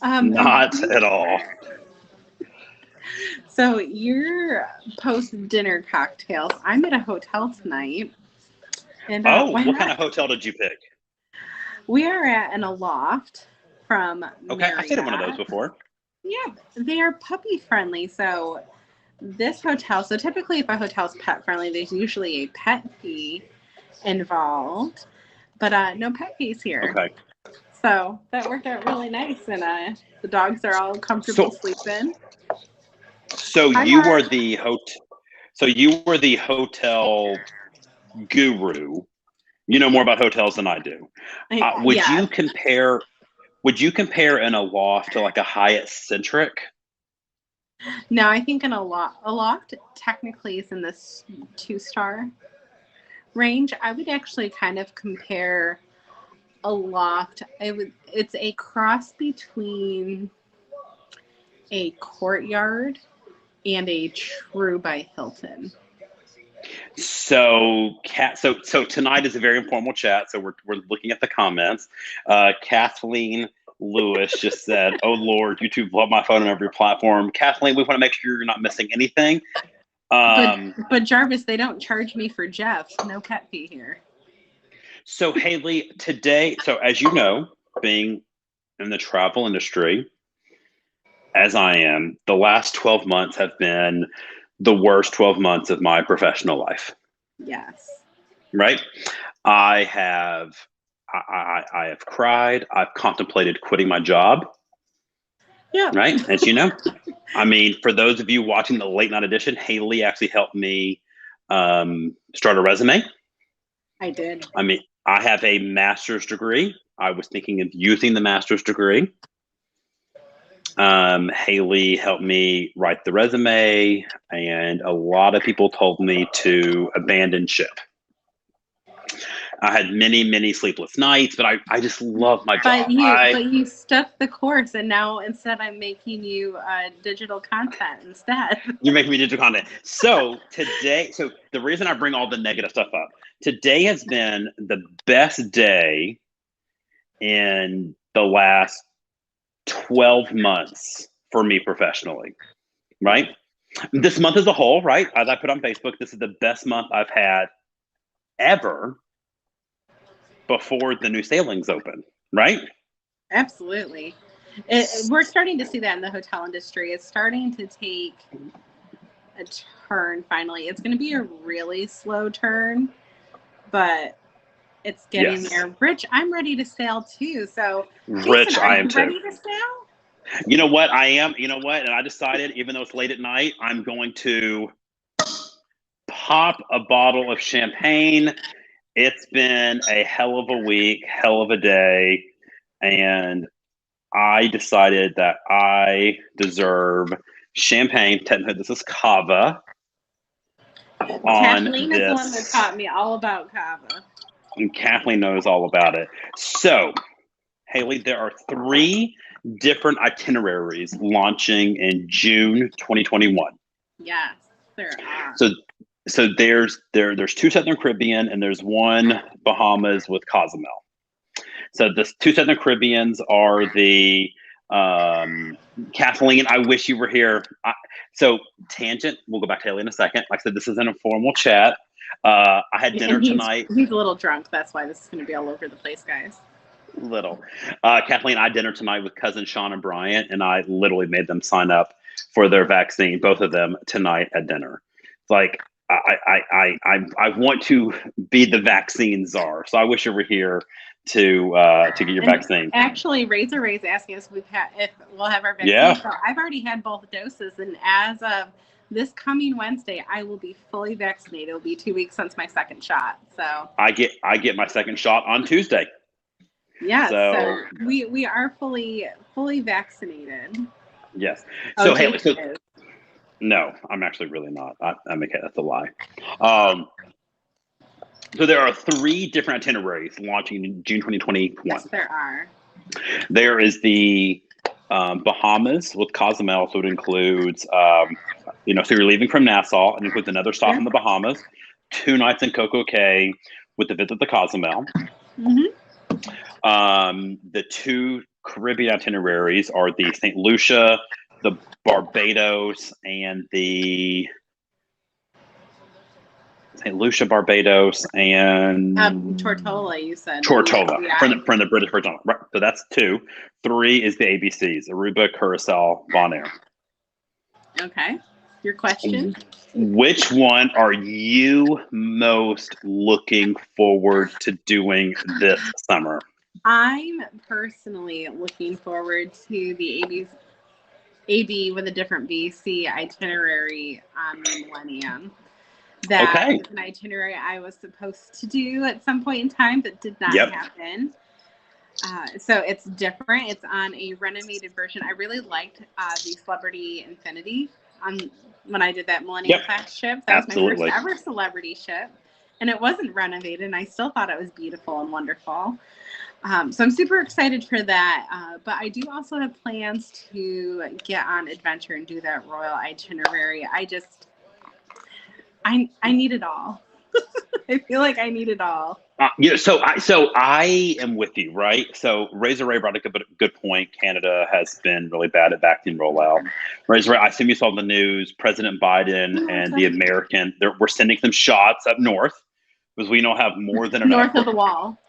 Not at all. So your post-dinner cocktails. I'm at a hotel tonight, and Oh, why what kind not? of hotel did you pick? We are at an Aloft from Okay, I stayed at one of those Marriott. before. Yeah, they are puppy friendly. So this hotel. So typically, if a hotel's pet friendly, there's usually a pet fee involved, but no pet fees here. Okay. So that worked out really nice, and the dogs are all comfortable So sleeping. so Hi, you were Mark. the hotel guru. You know more about hotels than I do. Would Yeah. you compare an Aloft to like a Hyatt Centric? No, I think a loft technically is in this 2-star range. I would actually kind of compare a loft. It's a cross between a Courtyard and a True by Hilton. So tonight is a very informal chat. So we're looking at the comments. Kathleen Lewis just said, "Oh Lord, YouTube love my phone on every platform." Kathleen, we want to make sure you're not missing anything. But Um, but Jarvis, they don't charge me for Jeff. No pet fee here. so Haley, today, so as you know, being in the travel industry, as I am, the last 12 months have been the worst 12 months of my professional life. Yes. Right? I have I have cried. I've contemplated quitting my job. Yeah, Right? As you know, I mean, for those of you watching the late night edition, Haley actually helped me start a resume. I did. I mean, I have a master's degree. I was thinking of using the master's degree. Haley helped me write the resume, and a lot of people told me to abandon ship. I had many, many sleepless nights, but I just love my But job. you stuck the course, and now instead I'm making you digital content instead. You're making me digital content. So the reason I bring all the negative stuff up, today has been the best day in the last 12 months for me professionally, right? This month as a whole, right? As I put on Facebook, this is the best month I've had ever before the new sailings open, right? Absolutely. We're starting to see that in the hotel industry. It's starting to take a turn finally. It's going to be a really slow turn, but it's getting Yes. there. Rich, I'm ready to sail too. So, Jason, Rich, are I am you too. ready to sail? You know what? I am. You know what? And I decided, even though it's late at night, I'm going to pop a bottle of champagne. It's been a hell of a week, hell of a day. And I decided that I deserve champagne. Technically, this is cava on Kathleen is the one that this. taught me all about kava. And Kathleen knows all about it. So, Haley, there are 3 different itineraries launching in June 2021. Yes, there are. So there's 2 Southern Caribbean and there's 1 Bahamas with Cozumel. So the 2 Southern Caribbeans are the Kathleen. I wish you were here. So tangent. We'll go back to Haley in a second. Like I said, this is an informal chat. I had dinner And tonight. he's a little drunk. That's why this is going to be all over the place, guys. Little. Kathleen, I had dinner tonight with cousin Sean and Bryant, and I literally made them sign up for their vaccine, both of them tonight at dinner. Like I want to be the vaccine czar. So I wish you were here to get your vaccine. Actually, Razor Ray's asking us if we'll have our vaccine. Yeah. So I've already had both doses, and as of this coming Wednesday, I will be fully vaccinated. It'll be 2 weeks since my second shot. So I get my second shot on Tuesday. Yeah, so we are fully vaccinated. Yes. So Haley, no, I'm actually really not. I'm okay. That's a lie. So there are 3 different itineraries launching in June 2021. Yes, there are. There is the Bahamas with Cozumel, so it includes, so you're leaving from Nassau, and includes another stop in the Bahamas, 2 nights in Coco Cay with the visit to Cozumel. Mm-hmm. The 2 Caribbean itineraries are the St. Lucia, the Barbados, and the St. Lucia, Barbados, and Tortola, you said. Tortola, Yeah. from the British Virgin Islands. Right. So that's 2. 3 is the ABCs: Aruba, Curacao, Bonaire. Okay. Your question? Which one are you most looking forward to doing this summer? I'm personally looking forward to the AB with a different BC itinerary on the Millennium. That was an itinerary I was supposed to do at some point in time, but did not happen. So it's different. It's on a renovated version. I really liked the Celebrity Infinity when I did that Millennium class ship. That was my first ever celebrity ship, and it wasn't renovated, and I still thought it was beautiful and wonderful. So I'm super excited for that. But I do also have plans to get on adventure and do that royal itinerary. I need it all. I feel like I need it all. So I am with you, right? So Razor Ray brought a good point. Canada has been really bad at vaccine rollout. Razor Ray, I assume you saw the news. President Biden and the American, we're sending some shots up north because we don't have more than enough. North of the wall.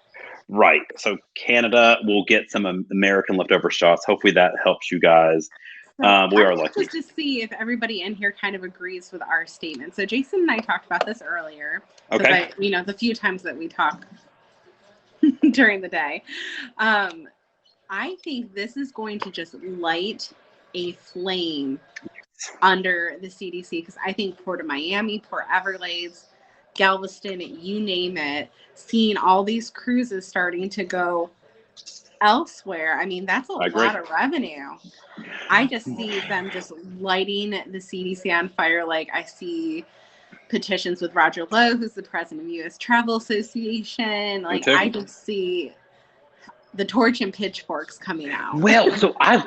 Right. So Canada will get some American leftover shots. Hopefully that helps you guys. We are lucky. Just to see if everybody in here kind of agrees with our statement. So Jason and I talked about this earlier. Okay. The few times that we talk during the day. I think this is going to just light a flame under the CDC, because I think Port of Miami, Port Everglades, Galveston, you name it, seeing all these cruises starting to go elsewhere. I mean, that's a lot of revenue. I just see them just lighting the CDC on fire. Like, I see petitions with Roger Lowe, who's the president of U.S. Travel Association. Like, I just see the torch and pitchforks coming out. Well, so I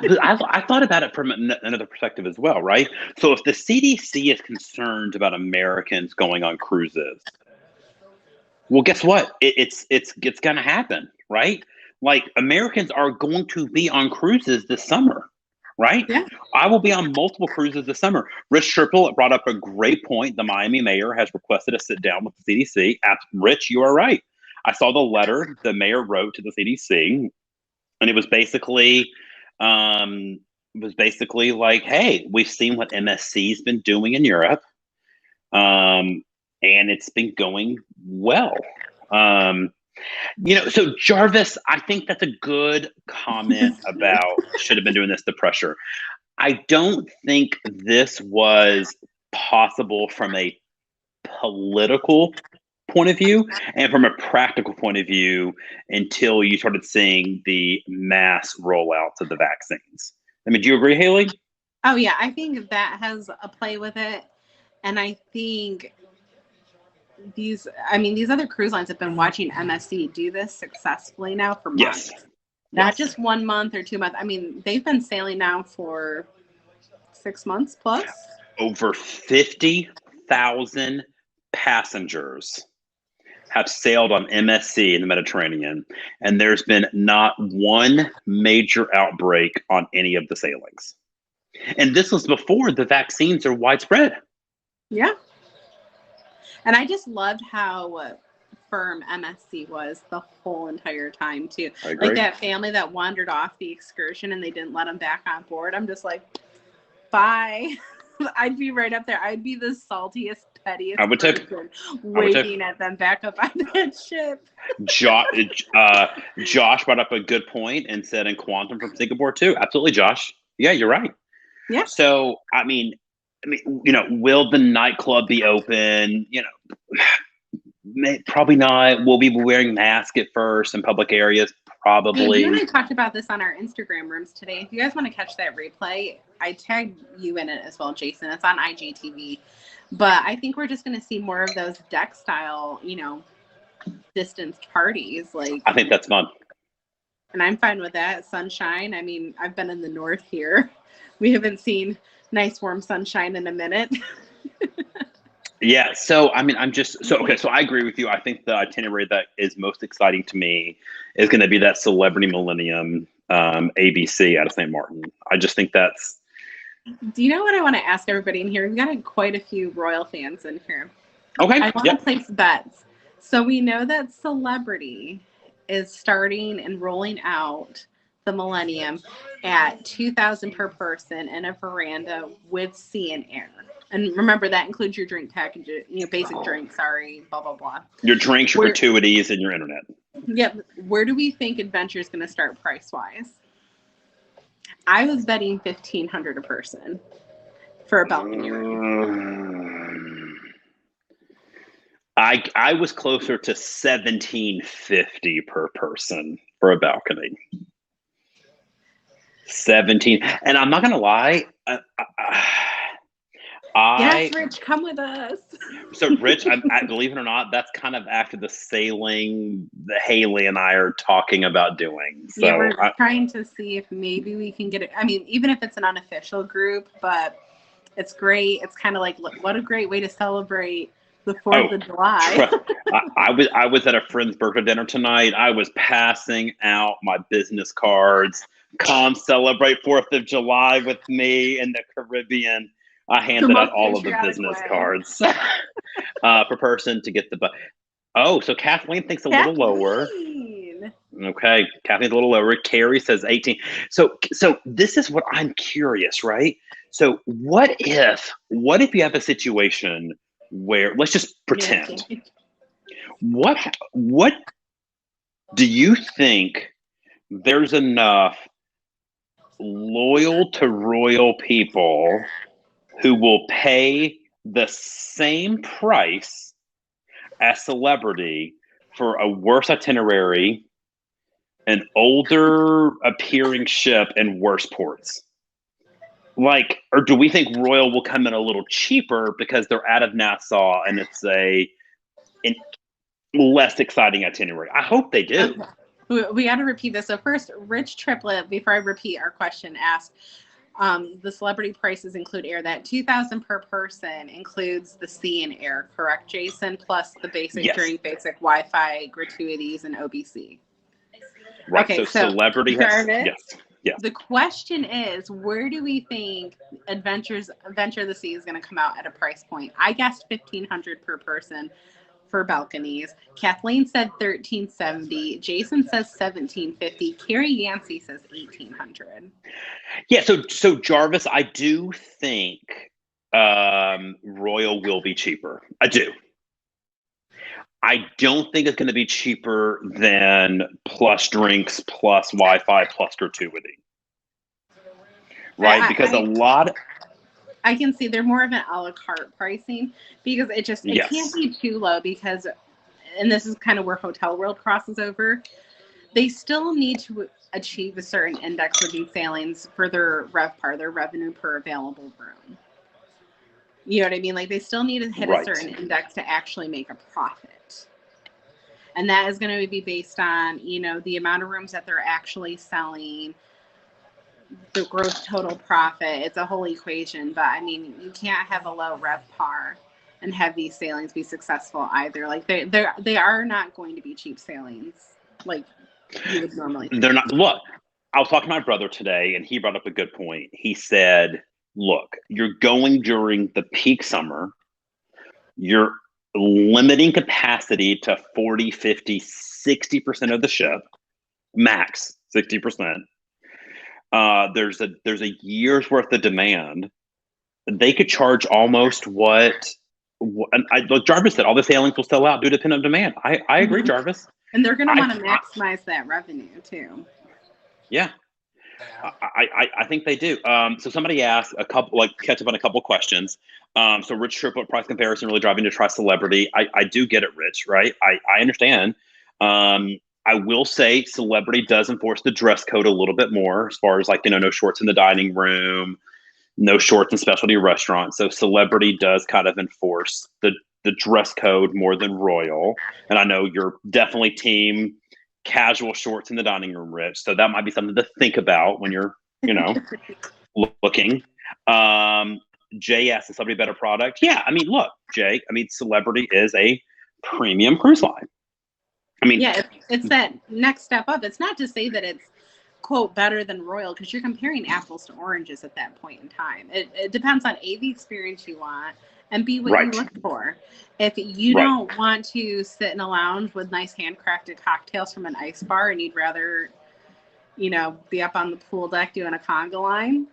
thought about it from another perspective as well, right? So if the CDC is concerned about Americans going on cruises, well, guess what? It's going to happen, right? Like, Americans are going to be on cruises this summer, right? Yeah. I will be on multiple cruises this summer. Rich Triple brought up a great point. The Miami mayor has requested a sit down with the CDC. Rich, you are right. I saw the letter the mayor wrote to the CDC, and it was basically like, hey, we've seen what MSC's been doing in Europe, and it's been going well. So Jarvis, I think that's a good comment about should have been doing this, the pressure. I don't think this was possible from a political point of view and from a practical point of view until you started seeing the mass rollouts of the vaccines. I mean, do you agree, Haley? Oh, yeah. I think that has a play with it. And I think these other cruise lines have been watching MSC do this successfully now for months. Yes. Not just 1 month or 2 months. I mean, they've been sailing now for 6 months plus. Over 50,000 passengers have sailed on MSC in the Mediterranean, and there's been not one major outbreak on any of the sailings. And this was before the vaccines are widespread. Yeah. And I just loved how firm MSC was the whole entire time, too. I agree. Like that family that wandered off the excursion and they didn't let them back on board. I'm just like, bye. I'd be right up there. I'd be the saltiest, pettiest person waving at them back up on that ship. Josh brought up a good point and said in Quantum from Singapore too. Absolutely, Josh. Yeah, you're right. Yeah. So, I mean, will the nightclub be open? Probably not. We'll be wearing masks at first in public areas. Probably. You and I talked about this on our Instagram rooms today. If you guys want to catch that replay, I tagged you in it as well, Jason. It's on IGTV. But I think we're just going to see more of those deck style, distanced parties. Like, I think that's fun. And I'm fine with that. Sunshine. I mean, I've been in the north here. We haven't seen nice warm sunshine in a minute. Yeah. So, I mean, so I agree with you. I think the itinerary that is most exciting to me is going to be that Celebrity Millennium. ABC out of St. Martin. I just think that's. Do you know what I want to ask everybody in here? We've got quite a few Royal fans in here. Okay. I want to place bets. So we know that Celebrity is starting and rolling out the Millennium at $2,000 per person and a veranda with sea and air. And remember, that includes your drink package, basic drink, blah, blah, blah. Your drinks, your gratuities, and your internet. Yep. Where do we think Adventure is going to start price-wise? I was betting $1,500 a person for a balcony room. I was closer to $1,750 per person for a balcony. 17, and I'm not gonna lie. Yes, Rich, come with us. So, Rich, I believe it or not, that's kind of after the sailing that Haley and I are talking about doing. So yeah, we're trying to see if maybe we can get it. I mean, even if it's an unofficial group, but it's great. It's kind of like, what a great way to celebrate the 4th of July. I was at a friend's birthday dinner tonight. I was passing out my business cards. Come celebrate 4th of July with me in the Caribbean. I handed out all of the business cards per person to get the. So Kathleen thinks a little lower. Okay, Kathleen's a little lower. Carrie says 18. So this is what I'm curious, right? So what if you have a situation where, let's just pretend, what do you think there's enough loyal to Royal people who will pay the same price as Celebrity for a worse itinerary, an older appearing ship, and worse ports? Like, or do we think Royal will come in a little cheaper because they're out of Nassau and it's an less exciting itinerary? I hope they do. Okay. We got to repeat this. So first, Rich Triplett, before I repeat our question, asked, the Celebrity prices include air. That $2,000 per person includes the sea and air, correct, Jason? Plus the basic drink, basic Wi-Fi, gratuities, and OBC. Right. Okay, so Celebrity has. Yes. The question is, where do we think Adventure of the Sea is going to come out at a price point? I guessed $1,500 per person for balconies. Kathleen said $1,370. Jason says $1,750. Carrie Yancey says $1,800. Yeah. So Jarvis, I do think Royal will be cheaper. I do. I don't think it's going to be cheaper than plus drinks, plus Wi-Fi, plus gratuity. Right? Because I can see they're more of an a la carte pricing because it can't be too low because, and this is kind of where Hotel World crosses over, they still need to achieve a certain index with these sailings for their RevPAR, their revenue per available room. You know what I mean? Like they still need to hit a certain index to actually make a profit. And that is going to be based on, the amount of rooms that they're actually selling, the gross total profit. It's a whole equation. But, I mean, you can't have a low RevPAR and have these sailings be successful either. Like, they are not going to be cheap sailings like you would normally think. They're not. Look, I was talking to my brother today, and he brought up a good point. He said, look, you're going during the peak summer. You're limiting capacity to 40, 50, 60% of the ship, max 60%. There's a year's worth of demand. They could charge almost what Jarvis said, all the sailings will sell out due to pent-up demand. I agree, Jarvis. And they're going to want to maximize that revenue too. Yeah. I think they do. So somebody asked catch up on a couple questions. So Rich Triplett price comparison really driving to try Celebrity. I do get it, Rich, right? I understand. I will say Celebrity does enforce the dress code a little bit more as far as no shorts in the dining room, no shorts in specialty restaurants. So Celebrity does kind of enforce the dress code more than Royal. And I know you're definitely team casual shorts in the dining room, Rich. So that might be something to think about when you're, looking. Jay asked, is Celebrity a better product? Yeah. I mean, look, Jay, Celebrity is a premium cruise line. Yeah, it's that next step up. It's not to say that it's quote better than Royal because you're comparing apples to oranges at that point in time. It depends on A, the experience you want, and B, what you Right. look for. If you Right. don't want to sit in a lounge with nice handcrafted cocktails from an ice bar and you'd rather, be up on the pool deck doing a conga line.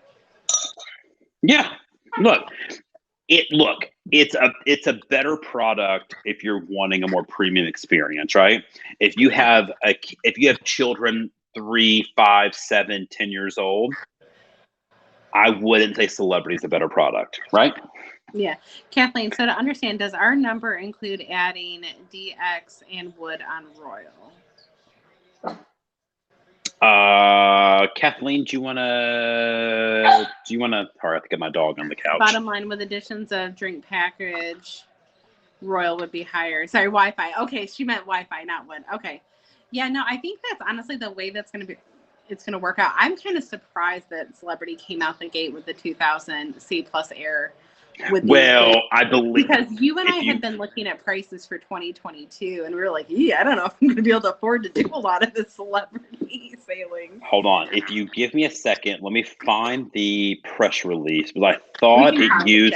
Yeah. It's a better product if you're wanting a more premium experience, right? If you have children 3, 5, 7, 10 years old, I wouldn't say Celebrity is a better product, right? Yeah. Kathleen, so to understand, does our number include adding DX and wood on Royal? Kathleen, do you want to, I have to get my dog on the couch. Bottom line, with additions of drink package, Royal would be higher. Sorry, Wi-Fi. Okay, she meant Wi-Fi, not wood. Okay. Yeah, no, I think that's honestly the way it's going to work out. I'm kind of surprised that Celebrity came out the gate with the 2000 C Plus Air. I believe because you and I had been looking at prices for 2022, and we were like, I don't know if I'm going to be able to afford to do a lot of this Celebrity sailing. Hold on. If you give me a second, let me find the press release, because I thought it used...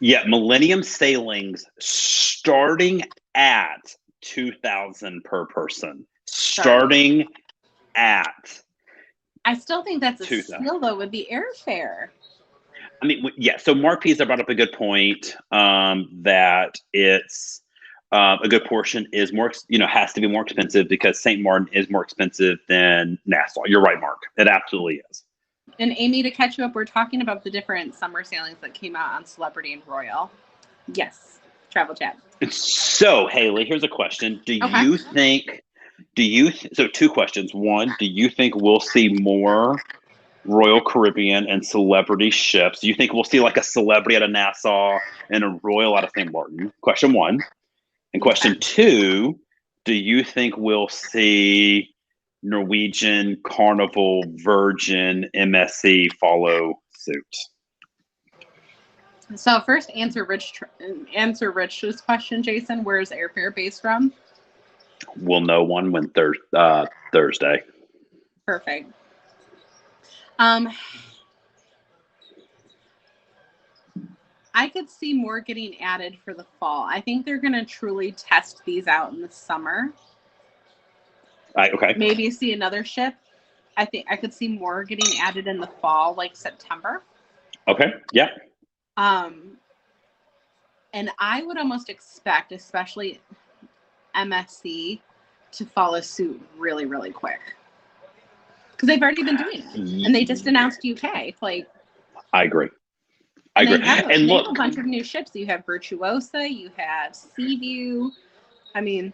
Yeah, Millennium Sailings starting at $2,000 per person. Starting at... I still think that's a steal, though, with the airfare. I mean, yeah. So Mark Pisa brought up a good point, that it's a good portion is more, has to be more expensive because St. Martin is more expensive than Nassau. You're right, Mark. It absolutely is. And Amy, to catch you up, we're talking about the different summer sailings that came out on Celebrity and Royal. Yes, Travel Chat. So, Haley, here's a question. You think... so 2 questions. One, do you think we'll see more Royal Caribbean and Celebrity ships? Do you think we'll see like a Celebrity out of Nassau and a Royal out of St. Martin? Question 1. And question 2, do you think we'll see Norwegian, Carnival, Virgin, MSC follow suit? So first, answer Rich's question, Jason. Where's airfare based from? We'll know when Thursday. Perfect. I could see more getting added for the fall. I think they're going to truly test these out in the summer. Okay. Maybe see another ship. I think I could see more getting added in the fall, like September. Okay. Yeah. And I would almost expect, especially MSC, to follow suit really, really quick. Because they've already been doing it. And they just announced UK. I agree. And they have a bunch of new ships. You have Virtuosa, you have Seaview. I mean...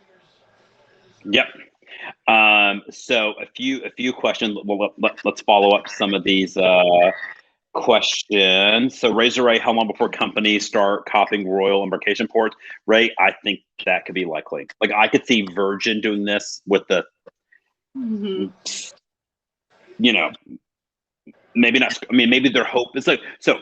Yep. So a few questions. Well, let's follow up some of these questions. So Razor Ray, how long before companies start copying Royal embarkation ports? Ray, I think that could be likely. Like I could see Virgin doing this with the, maybe not. I mean, maybe their hope is like, so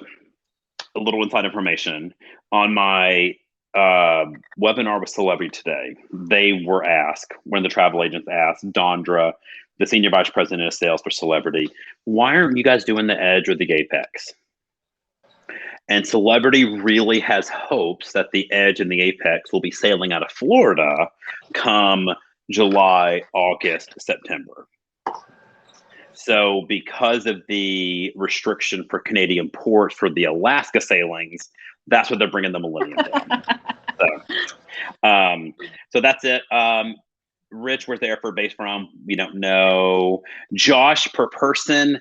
a little inside information on my webinar with Celebrity today. They were asked, one of the travel agents asked Dondra, the senior vice president of sales for Celebrity, why aren't you guys doing the Edge or the Apex? And Celebrity really has hopes that the Edge and the Apex will be sailing out of Florida come July, August, September. So because of the restriction for Canadian ports for the Alaska sailings, that's what they're bringing the Millennium down. So that's it. Rich, where's the airfare base from? We don't know. Josh, per person.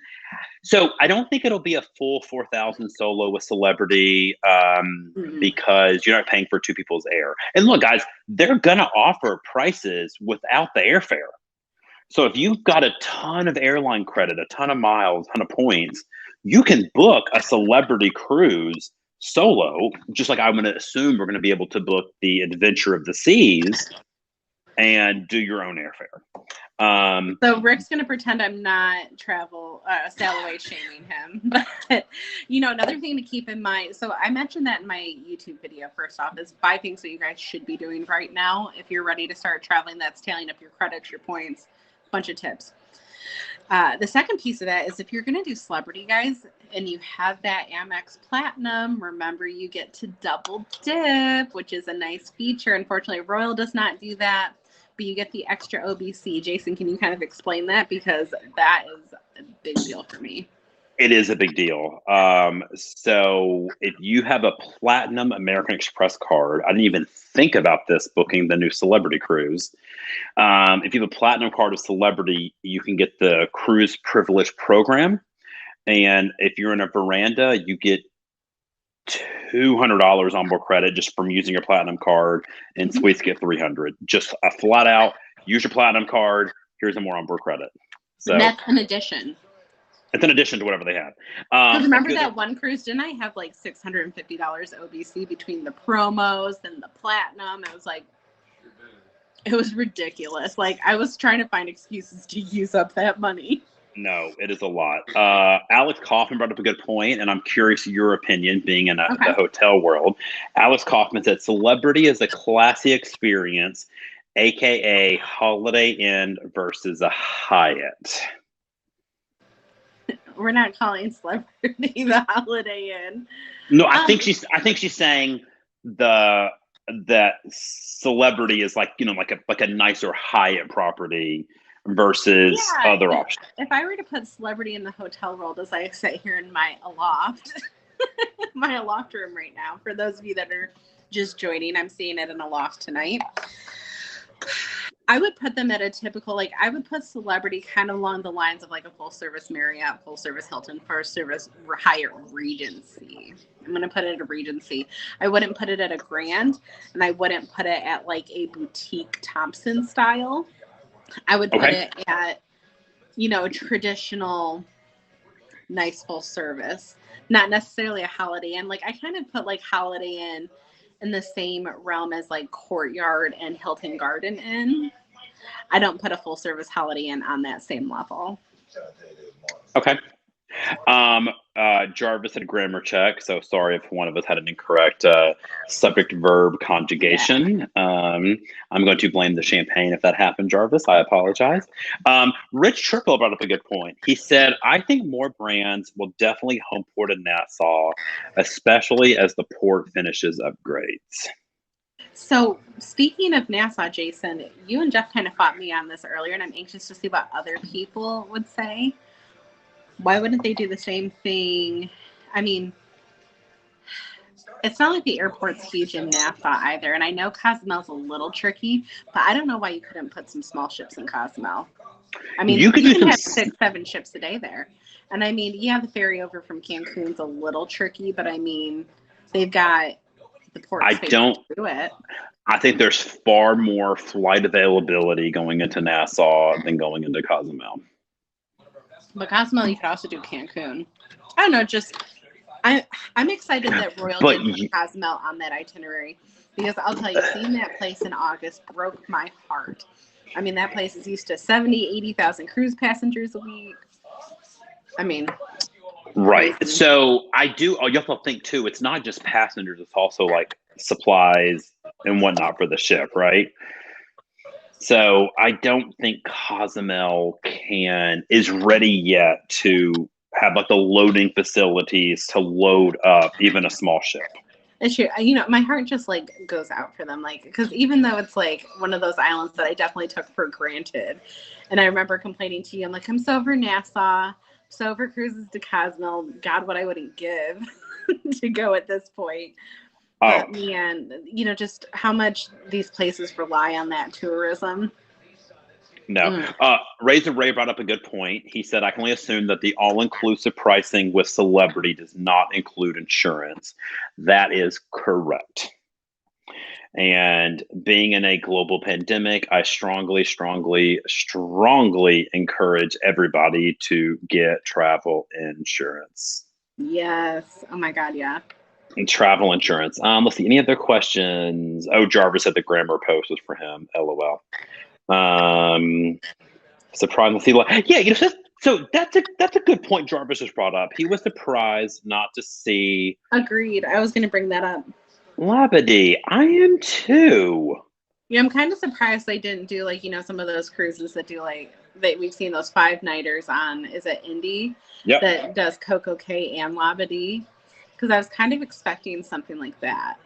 So I don't think it'll be a full 4,000 solo with Celebrity because you're not paying for 2 people's air. And look, guys, they're going to offer prices without the airfare. So if you've got a ton of airline credit, a ton of miles, a ton of points, you can book a Celebrity cruise solo, just like I'm going to assume we're going to be able to book the Adventure of the Seas and do your own airfare. So Rick's going to pretend I'm not sail away shaming him. But, another thing to keep in mind, so I mentioned that in my YouTube video, first off, is 5 things that you guys should be doing right now if you're ready to start traveling. That's tallying up your credits, your points, bunch of tips. The second piece of that is if you're going to do celebrity, guys, and you have that Amex Platinum, remember you get to double dip, which is a nice feature. Unfortunately, Royal does not do that, but you get the extra OBC. Jason, can you kind of explain that? Because that is a big deal for me. It is a big deal. So if you have a Platinum American Express card, I didn't even think about this booking the new Celebrity cruise. If you have a Platinum card of Celebrity, you can get the cruise privilege program. And if you're in a Veranda, you get $200 onboard credit just from using your Platinum card, and suites get $300. Just a flat out, use your Platinum card, here's some more onboard credit. So and that's an addition. It's an addition to whatever they have. Remember that one cruise? Didn't I have like $650 OBC between the promos and the Platinum? It was ridiculous. Like, I was trying to find excuses to use up that money. No, it is a lot. Alex Kaufman brought up a good point, and I'm curious your opinion, being in the hotel world. Alex Kaufman said, Celebrity is a classy experience, a.k.a. Holiday Inn versus a Hyatt. We're not calling Celebrity the Holiday Inn. No, I think she's saying that Celebrity is like a nicer Hyatt property versus other options. If I were to put Celebrity in the hotel world, as I sit here in my aloft, my aloft room right now, for those of you that are just joining, I'm seeing it in a loft tonight. I would put them at a typical, I would put Celebrity kind of along the lines of like a full service Marriott, full service Hilton, first service Hyatt Regency. I'm going to put it at a Regency. I wouldn't put it at a Grand, and I wouldn't put it at like a boutique Thompson style. I would put it at, a traditional, nice full service, not necessarily a Holiday Inn. Like, I kind of put like Holiday Inn in the same realm as like Courtyard and Hilton Garden Inn. I don't put a full service Holiday Inn on that same level. Okay. Jarvis had a grammar check, so sorry if one of us had an incorrect subject verb conjugation. I'm going to blame the champagne if that happened, Jarvis. I apologize. Rich Triple brought up a good point. He said, I think more brands will definitely home port in Nassau, especially as the port finishes upgrades. So speaking of Nassau, Jason, you and Jeff kind of fought me on this earlier, and I'm anxious to see what other people would say. Why wouldn't they do the same thing? I mean, it's not like the airport's huge in Nassau either. And I know Cozumel's a little tricky, but I don't know why you couldn't put some small ships in Cozumel. I mean, you can have 6-7 ships a day there. And I mean, the ferry over from Cancun's a little tricky, but I mean, they've got the port space to do it. I think there's far more flight availability going into Nassau than going into Cozumel. But Cozumel, you could also do Cancun. I don't know, I'm excited that Royal did Cozumel on that itinerary, because I'll tell you, seeing that place in August broke my heart. I mean, that place is used to 80,000 cruise passengers a week. I mean, right. So you have to think too, it's not just passengers, it's also like supplies and whatnot for the ship, right? So I don't think Cozumel is ready yet to have like the loading facilities to load up even a small ship. It's true. My heart just like goes out for them, like, because even though it's like one of those islands that I definitely took for granted, and I remember complaining to you, I'm like, I'm so over Nassau, so over cruises to Cozumel. God, what I wouldn't give to go at this point. But man, just how much these places rely on that tourism. No. Razor Ray brought up a good point. He said, I can only assume that the all-inclusive pricing with Celebrity does not include insurance. That is correct. And being in a global pandemic, I strongly, strongly, strongly encourage everybody to get travel insurance. Yes. Oh my God, yeah. And travel insurance. Let's see. Any other questions? Oh, Jarvis said the grammar post was for him. LOL. Surprised to see. Yeah, so that's a good point Jarvis just brought up. He was surprised not to see. Agreed. I was going to bring that up. Labadee. I am too. Yeah, I'm kind of surprised they didn't do some of those cruises that do that we've seen those 5-nighters on, is it Indy? Yep. That does CocoCay and Labadee. Because I was kind of expecting something like that.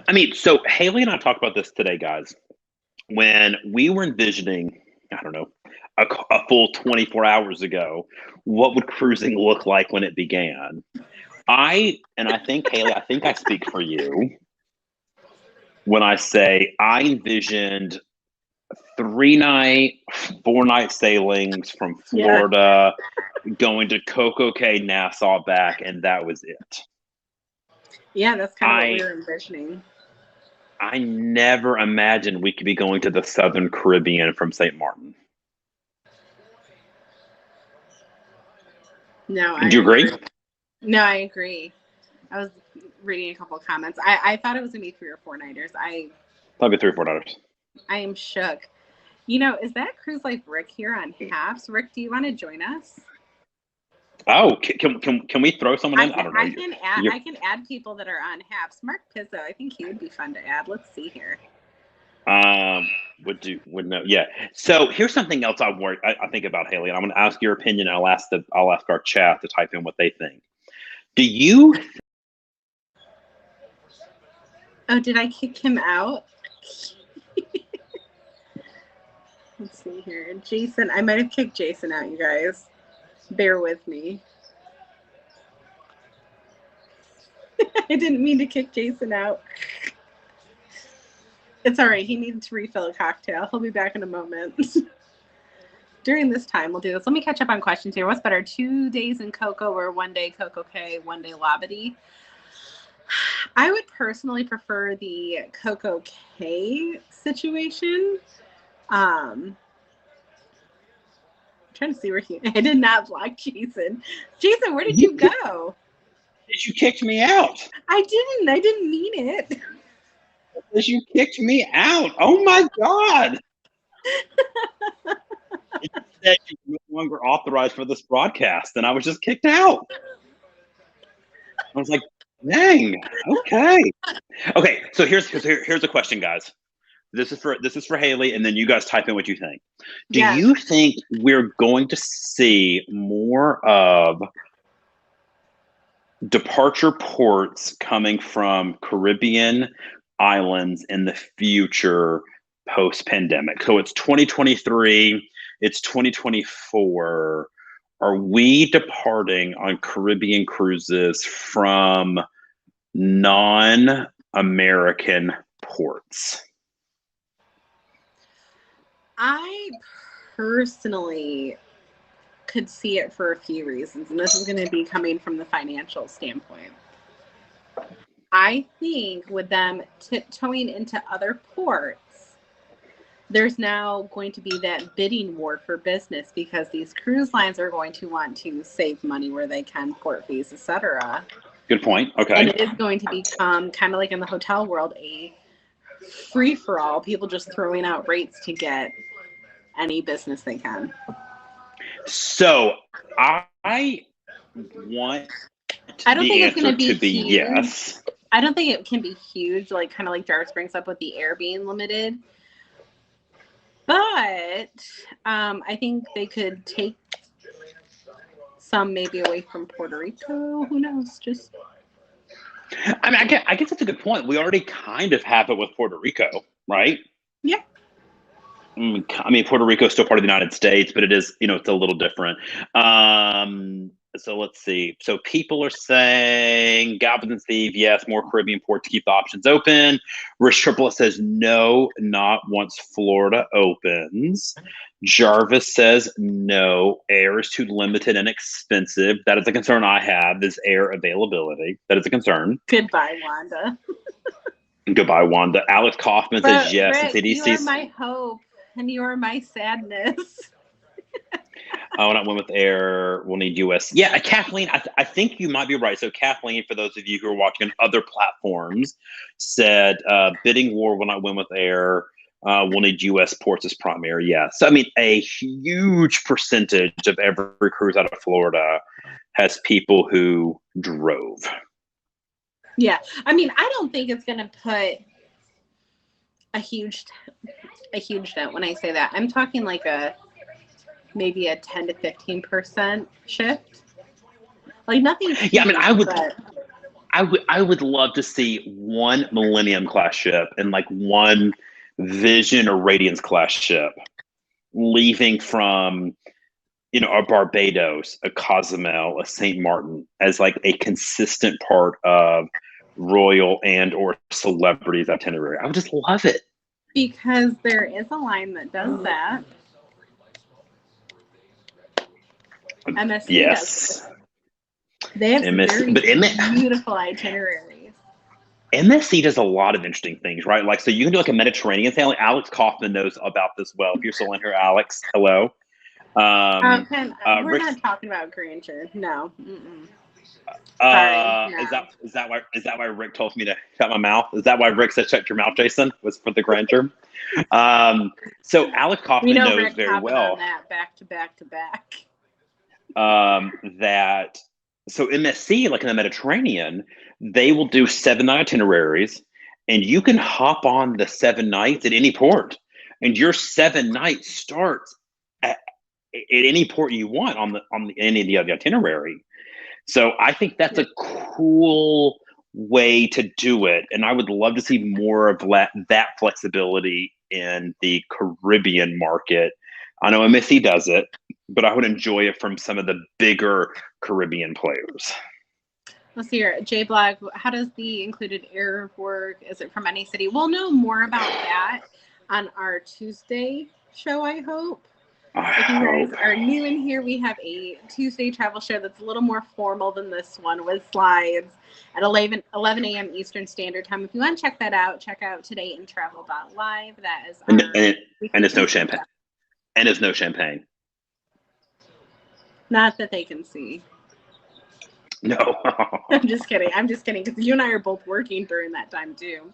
I mean, so Haley and I talked about this today, guys. When we were envisioning, I don't know, a full 24 hours ago, what would cruising look like when it began? I think, Haley, I think I speak for you when I say I envisioned 3-night, 4-night sailings from Florida, going to CocoCay, Nassau, back, and that was it. Yeah, that's kind of what we were envisioning. I never imagined we could be going to the Southern Caribbean from St. Martin. No, Do you agree? No, I agree. I was reading a couple of comments. I thought it was gonna be 3 or 4-nighters. Probably 3 or 4 nights. I am shook. You know, is that Cruise Life Rick here on HAPS? Rick, do you want to join us? Oh, can we throw someone in? I don't know. I can add people that are on HAPS. Mark Pizzo, I think he would be fun to add. Let's see here. Would know? Yeah. So here's something else I think about, Haley, and I'm going to ask your opinion. I'll ask our chat to type in what they think. Do you? Oh, did I kick him out? Let's see here. Jason, I might have kicked Jason out, you guys. Bear with me. I didn't mean to kick Jason out. It's all right. He needed to refill a cocktail. He'll be back in a moment. During this time, we'll do this. Let me catch up on questions here. What's better, 2 days in Coco or 1 day CocoCay, 1 day Labadee? I would personally prefer the CocoCay situation. I'm trying to see where I did not block Jason. Jason, where did you go? You kicked me out. I didn't mean it. Because you kicked me out. Oh my God. You said you're no longer authorized for this broadcast, and I was just kicked out. I was like, dang, okay. So here's a question, guys. This is for Haley, and then you guys type in what you think. Do you think we're going to see more of departure ports coming from Caribbean islands in the future post-pandemic? So it's 2023, it's 2024. Are we departing on Caribbean cruises from non-American ports? I personally could see it for a few reasons, and this is going to be coming from the financial standpoint. I think with them tiptoeing into other ports, there's now going to be that bidding war for business because these cruise lines are going to want to save money where they can, port fees, etc. Good point. Okay. And it is going to become kind of like in the hotel world, a free-for-all, people just throwing out rates to get any business they can. So I want I don't think it's going to be huge. Yes. I don't think it can be huge, like kind of like Jarvis brings up with the air being limited. But I think they could take some maybe away from Puerto Rico. Who knows? Just. I mean, I guess that's a good point. We already kind of have it with Puerto Rico, right? Yeah. I mean, Puerto Rico is still part of the United States, but it is, it's a little different. So let's see. So people are saying, Galvin and Steve, yes, more Caribbean ports to keep the options open. Rich Triplet says, no, not once Florida opens. Jarvis says, no, air is too limited and expensive. That is a concern I have, is air availability. That is a concern. Goodbye, Wanda. Goodbye, Wanda. Alex Kaufman says, yes. Rick, you are my hope, and you are my sadness. Oh, not one with air. We'll need US. Yeah, Kathleen, I think you might be right. So Kathleen, for those of you who are watching on other platforms, said bidding war will not win with air. We'll need US ports as primary. Yeah. So, I mean, a huge percentage of every cruise out of Florida has people who drove. Yeah. I mean, I don't think it's going to put a huge dent when I say that. I'm talking like maybe a 10 to 15% shift. Like nothing huge, Yeah, I mean, but I would love to see one Millennium class ship and like one Vision or Radiance class ship leaving from, you know, a Barbados, a Cozumel, a St. Martin as like a consistent part of royal and or celebrities itinerary. I would just love it. because there is a line that does that. MSC does. Yes. They have some MSC, very beautiful itineraries. MSC does a lot of interesting things, right? Like, so you can do like a Mediterranean sailing. Alex Kaufman knows about this well. If you're still in here, Alex, hello. We're not talking about Grandeur. No. Mm-mm. Sorry. No. Is that why Rick told me to shut my mouth? Is that why Rick said shut your mouth, Jason? Was for the Grandeur? So Alex Kaufman knows Rick very well on that back to back to back. That so MSC, like in the Mediterranean, they will do 7-night itineraries, and you can hop on the 7 nights at any port, and your 7 nights starts at any port you want on any of the itinerary. So I think that's a cool way to do it, and I would love to see more of that flexibility in the Caribbean market. I know MSC does it, but I would enjoy it from some of the bigger Caribbean players. Let's see here. J-Blog, how does the included air work? Is it from any city? We'll know more about that on our Tuesday show, I hope. If you guys are new in here, we have a Tuesday travel show that's a little more formal than this one with slides at 11 a.m. Eastern Standard Time. If you want to check that out, check out todayintravel.live. That is and it's no champagne. And it's no champagne. Not that they can see. No. I'm just kidding. Because you and I are both working during that time too.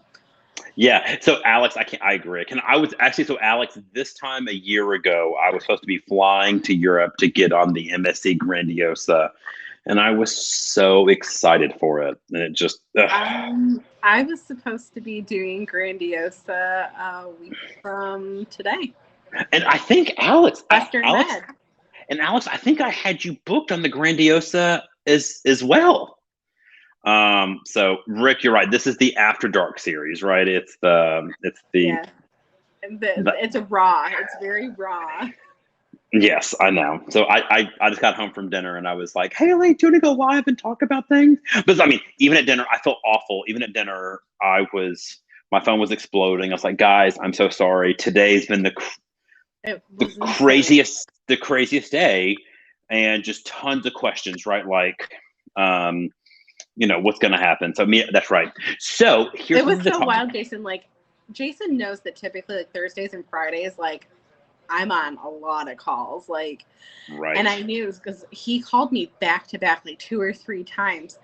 Yeah. So Alex, I agree. Alex, this time a year ago, I was supposed to be flying to Europe to get on the MSC Grandiosa. And I was so excited for it. And it just I was supposed to be doing Grandiosa a week from today. And I think Alex, I think I had you booked on the Grandiosa as well. So Rick, you're right. This is the After Dark series, right? It's raw. It's very raw. Yes, I know. So I just got home from dinner and I was like, hey, Elaine, do you want to go live and talk about things? Because I mean, even at dinner, I felt awful. Even at dinner, my phone was exploding. I was like, guys, I'm so sorry. Today's been the craziest day, and just tons of questions, right? Like, what's going to happen? So that's right. So here's it was so wild, Jason. Like, Jason knows that typically like Thursdays and Fridays, like I'm on a lot of calls, like, right. And I knew because he called me back to back like 2 or 3 times.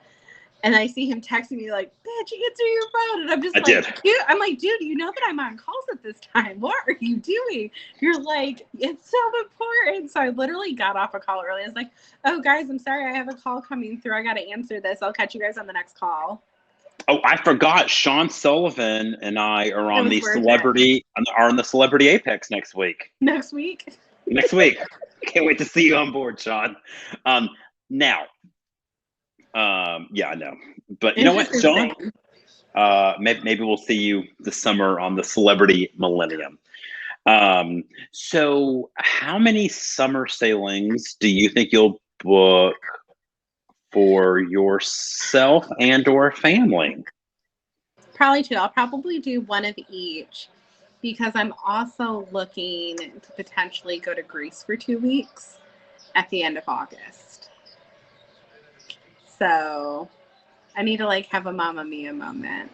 And I see him texting me like, bitch, answer your phone. And I'm just dude, you know that I'm on calls at this time. What are you doing? You're like, it's so important. So I literally got off a call early. I was like, oh, guys, I'm sorry. I have a call coming through. I got to answer this. I'll catch you guys on the next call. Oh, I forgot. Sean Sullivan and I are on the Celebrity Apex next week. Next week? Next week. Can't wait to see you on board, Sean. Now, yeah, I know. But you know what, Sean? Maybe we'll see you this summer on the Celebrity Millennium. So how many summer sailings do you think you'll book for yourself and or family? Probably 2. I'll probably do one of each because I'm also looking to potentially go to Greece for 2 weeks at the end of August. So I need to like have a Mamma Mia moment.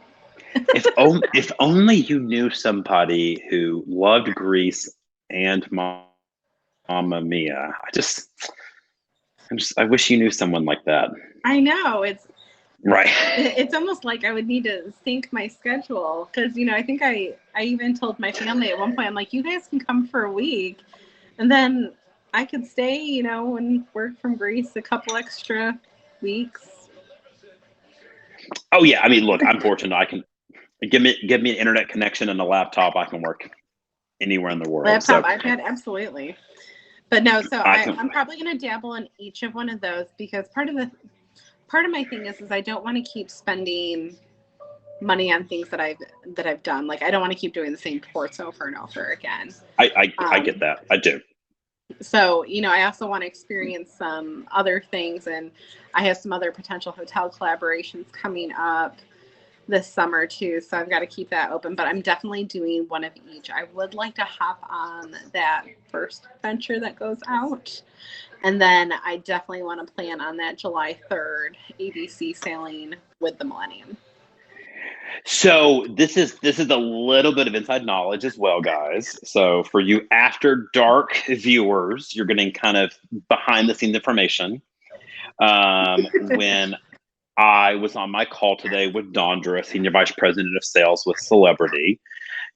if only you knew somebody who loved Greece and Mamma Mia. I wish you knew someone like that. I know. It's right. It's almost like I would need to sync my schedule because, I think I even told my family at one point, I'm like, you guys can come for a week and then I could stay, and work from Greece a couple extra weeks. Oh, yeah. I mean, look, I'm fortunate. Give me an internet connection and a laptop. I can work anywhere in the world. Laptop, iPad, absolutely. But no, so Awesome. I'm probably going to dabble in each of one of those because part of my thing is I don't want to keep spending money on things that I've done. Like I don't want to keep doing the same ports over and over again. I get that. I do. So, I also want to experience some other things, and I have some other potential hotel collaborations coming up this summer too. So I've got to keep that open, but I'm definitely doing one of each. I would like to hop on that first venture that goes out. And then I definitely want to plan on that July 3rd ABC sailing with the Millennium. So this is a little bit of inside knowledge as well, guys. So for you After Dark viewers, you're getting kind of behind the scenes information. When I was on my call today with Dondra, Senior Vice President of Sales with Celebrity,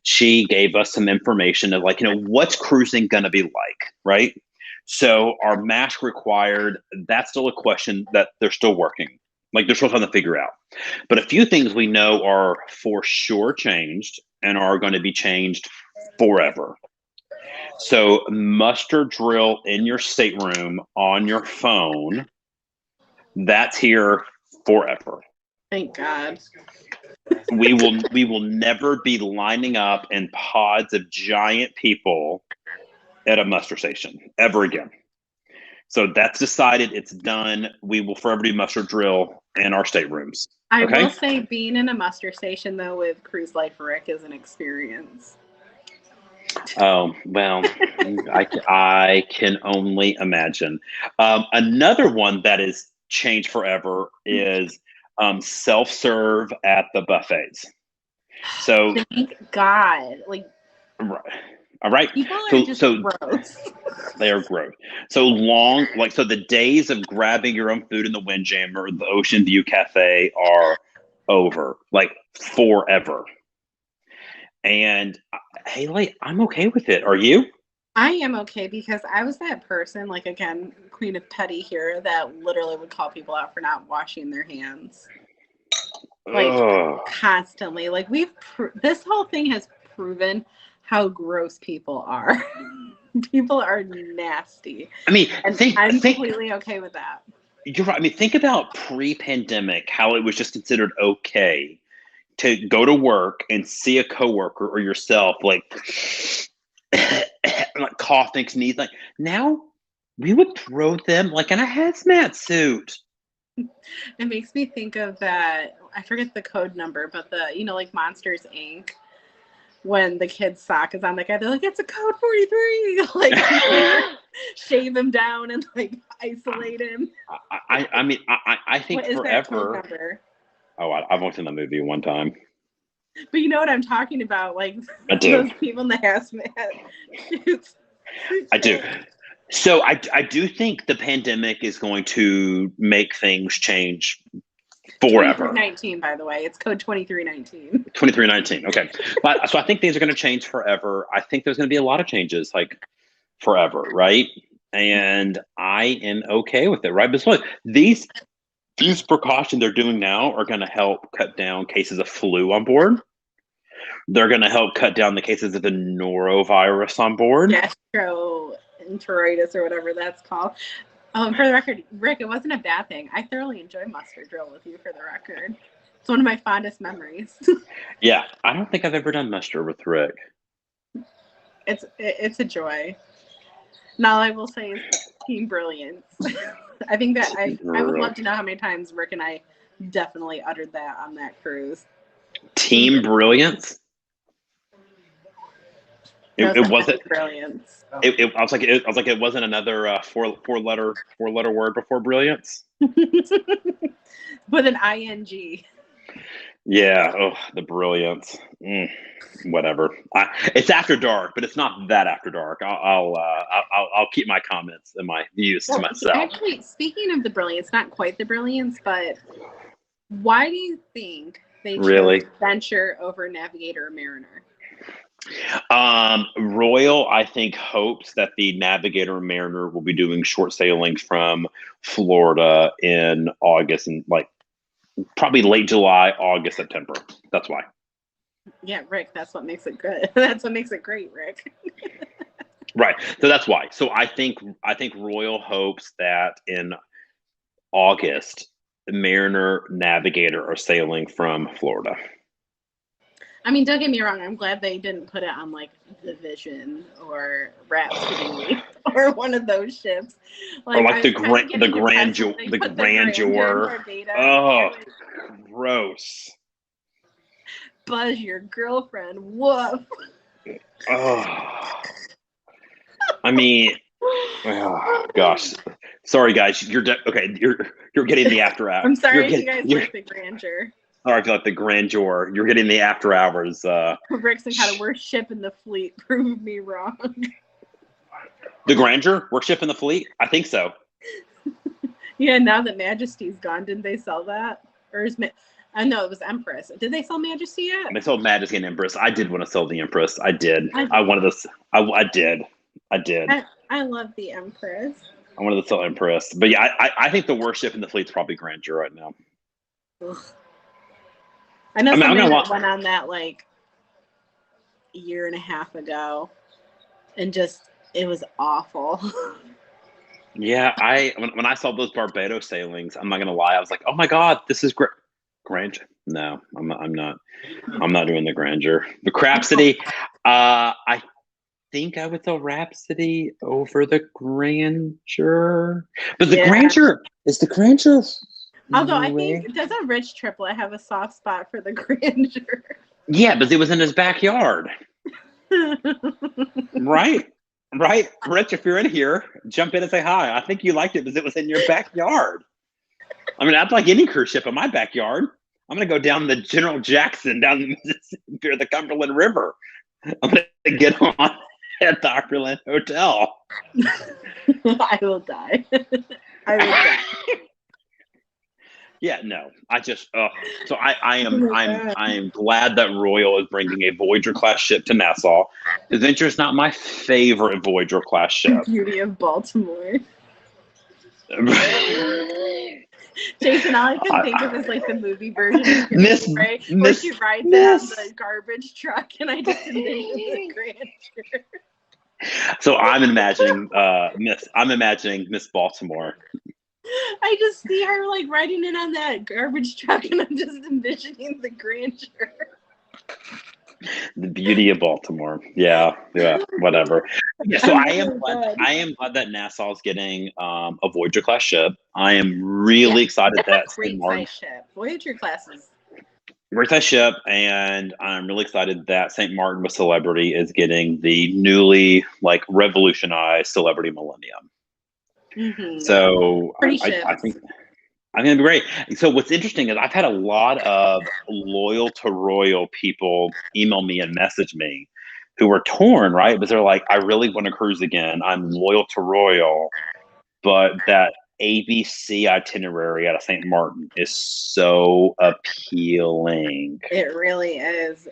she gave us some information of what's cruising going to be like, right? So are mask required? That's still a question that they're still working. Like they're still trying to figure out. But a few things we know are for sure changed and are going to be changed forever. So muster drill in your stateroom on your phone, that's here forever. Thank God. We will never be lining up in pods of giant people at a muster station ever again. So that's decided. It's done. We will forever do muster drill in our staterooms. I will say being in a muster station, though, with Cruise Life Rick is an experience. Oh, well, I can only imagine. Another one that is changed forever is self-serve at the buffets. So thank God. All right. People are just gross. They are gross. So the days of grabbing your own food in the Windjammer or the Ocean View Cafe are over, forever. And Haley, I'm okay with it. Are you? I am okay because I was that person, again, Queen of Petty here, that literally would call people out for not washing their hands. Constantly. This whole thing has proven how gross people are. People are nasty. I mean, I'm completely okay with that. You're right. I mean, think about pre-pandemic, how it was just considered okay to go to work and see a coworker or yourself coughing, sneezing. Like, now we would throw them in a hazmat suit. It makes me think of that. I forget the code number, but Monsters Inc. When the kid's sock is on the guy, they're like, it's a code 43. Shave him down and isolate him. I think what is forever. That code number? Oh, I've watched in the movie one time. But you know what I'm talking about, I do. Those people in the hazmat. I do. So I do think the pandemic is going to make things change forever. 2319, by the way. It's code 2319. 2319. Okay. So I think things are going to change forever. I think there's going to be a lot of changes forever, right? And I am okay with it, right? But look, these precautions they're doing now are going to help cut down cases of flu on board. They're going to help cut down the cases of the norovirus on board. Gastroenteritis or whatever that's called. For the record, Rick, it wasn't a bad thing. I thoroughly enjoy muster drill with you, for the record. It's one of my fondest memories. Yeah, I don't think I've ever done muster with Rick. It's a joy. And all I will say is team brilliance. I think that I would love to know how many times Rick and I definitely uttered that on that cruise. Team brilliance? It wasn't brilliance. I was like, it wasn't another four letter word before brilliance. With an ing. Yeah. Oh, the brilliance. Whatever. It's after dark, but it's not that after dark. I'll keep my comments and my views to myself. Actually, speaking of the brilliance, not quite the brilliance, but why do you think they chose Venture over Navigator or Mariner? Royal, I think, hopes that the Navigator and Mariner will be doing short sailings from Florida in August and probably late July, August, September. That's why. Yeah, Rick, that's what makes it good. That's what makes it great, Rick. Right. So that's why. So I think Royal hopes that in August, Mariner, Navigator are sailing from Florida. I mean, don't get me wrong. I'm glad they didn't put it on like the Vision or Rhapsody or one of those ships. Or like the Grandeur, grandeur. Oh, gross. Buzz your girlfriend. Woof. Oh, I mean, oh, gosh. Sorry, guys. Okay. You're getting the after hours. I'm sorry if you guys like the grandeur. Sorry if you like the grandeur. You're getting the after hours. Rickson had a worst ship in the fleet. Prove me wrong. The grandeur, worst ship in the fleet. I think so. Yeah. Now that Majesty's gone, didn't they sell that? Or is I know it was Empress. Did they sell Majesty yet? They sold Majesty and Empress. I did want to sell the Empress. I did. I wanted this. I did. I love the Empress. I wanted to sell Empress, but yeah, I think the worst ship in the fleet is probably Grandeur right now. Ugh. I know somebody that went on that like a year and a half ago, and just it was awful. Yeah, when I saw those Barbados sailings, I'm not gonna lie, I was like, oh my god, this is Grandeur. No, I'm not doing the Grandeur. The Crapsody, I think I would sell Rhapsody over the Grandeur, but the Grandeur is the Grandeur. Although I think doesn't Rich Triplet have a soft spot for the Grandeur? Yeah, but it was in his backyard. Right, Rich. If you're in here, jump in and say hi. I think you liked it because it was in your backyard. I mean, I'd like any cruise ship in my backyard. I'm gonna go down the General Jackson down the Mississippi or the Cumberland River. I'm gonna get on at the Opryland Hotel. I will die. I will die. Yeah, no. So I am glad that Royal is bringing a Voyager class ship to Nassau. The Venture is not my favorite Voyager class ship. Beauty of Baltimore. Jason, all I can think of is like the movie version. Where she rides in the garbage truck, and I just envision the Grandeur. So I'm imagining Miss Baltimore. I just see her like riding in on that garbage truck, and I'm just envisioning the Grandeur. The beauty of Baltimore. Yeah, whatever. Yeah, so I am glad that Nassau is getting a Voyager class ship. I am really excited that great size ship. Voyager class is great size ship, and I'm really excited that St. Martin with Celebrity is getting the newly revolutionized Celebrity Millennium. Mm-hmm. So I think it'd be great. So what's interesting is I've had a lot of loyal to Royal people email me and message me who are torn, right? But they're like, I really want to cruise again. I'm loyal to Royal, but that ABC itinerary out of St. Martin is so appealing. It really is.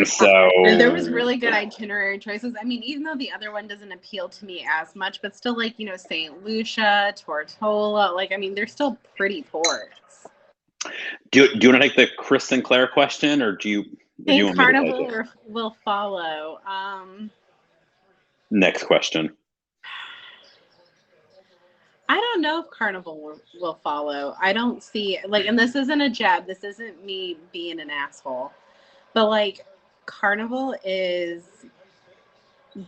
So there was really good itinerary choices. I mean, even though the other one doesn't appeal to me as much, but still St. Lucia, Tortola, they're still pretty ports. Do you want to take the Chris Sinclair question, or do you want Carnival will follow? Next question. I don't know if Carnival will follow. I don't see and this isn't a jab. This isn't me being an asshole, but Carnival is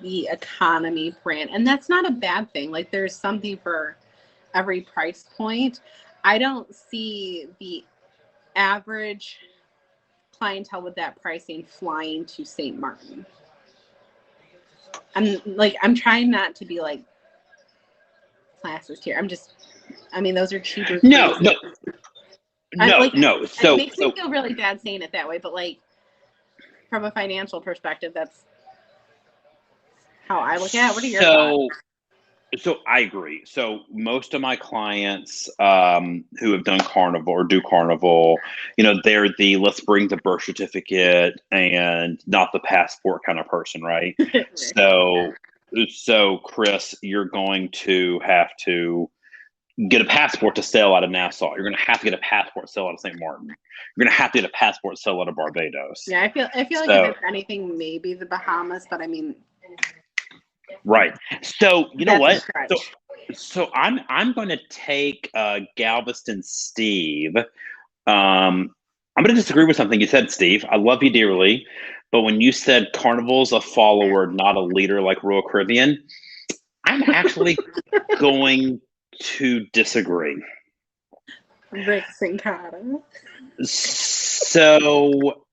the economy brand, and that's not a bad thing. There's something for every price point. I don't see the average clientele with that pricing flying to St. Martin. I'm trying not to be classist here. Those are cheaper. No. So it makes me feel really bad saying it that way, but from a financial perspective, that's how I look at it. What are your thoughts? So I agree. So most of my clients who have done Carnival or do Carnival, they're the let's bring the birth certificate and not the passport kind of person, right? So Chris, you're going to have to get a passport to sail out of Nassau. You're going to have to get a passport to sail out of St. Martin. You're going to have to get a passport to sail out of Barbados. Yeah, I feel like if it's anything, maybe the Bahamas, but I mean, right. So you know what? So I'm going to take Galveston Steve. I'm going to disagree with something you said, Steve. I love you dearly, but when you said Carnival's a follower, not a leader like Royal Caribbean, I'm actually going to disagree. Rick Sincata. So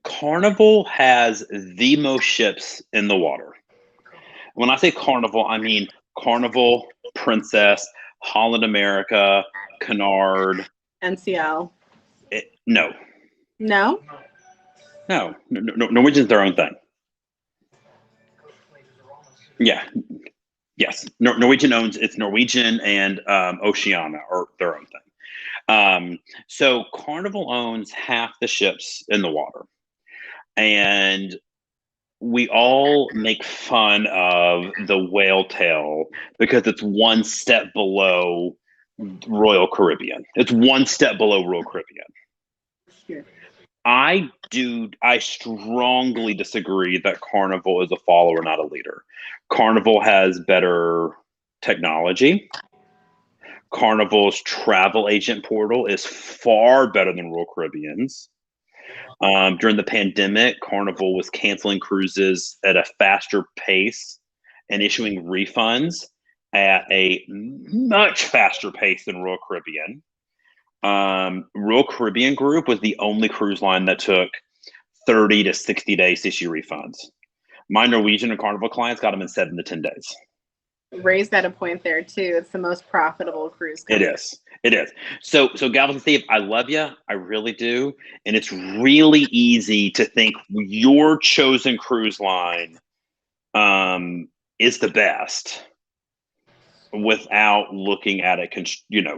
Carnival has the most ships in the water. When I say Carnival, I mean Carnival, Princess, Holland America, Cunard, NCL. No. Norwegian's their own thing. Yeah. Yes. Norwegian owns, it's Norwegian and Oceania are their own thing. So Carnival owns half the ships in the water. And we all make fun of the whale tail because it's one step below Royal Caribbean. It's one step below Royal Caribbean. Sure. I strongly disagree that Carnival is a follower, not a leader. Carnival has better technology. Carnival's travel agent portal is far better than Royal Caribbean's. During the pandemic, Carnival was canceling cruises at a faster pace and issuing refunds at a much faster pace than Royal Caribbean. Royal Caribbean Group was the only cruise line that took 30 to 60 days to issue refunds. My Norwegian and Carnival clients got them in 7 to 10 days. Raised at a point there too. It's the most profitable cruise company. It is. So Galveston Steve, I love you. I really do. And it's really easy to think your chosen cruise line is the best without looking at it,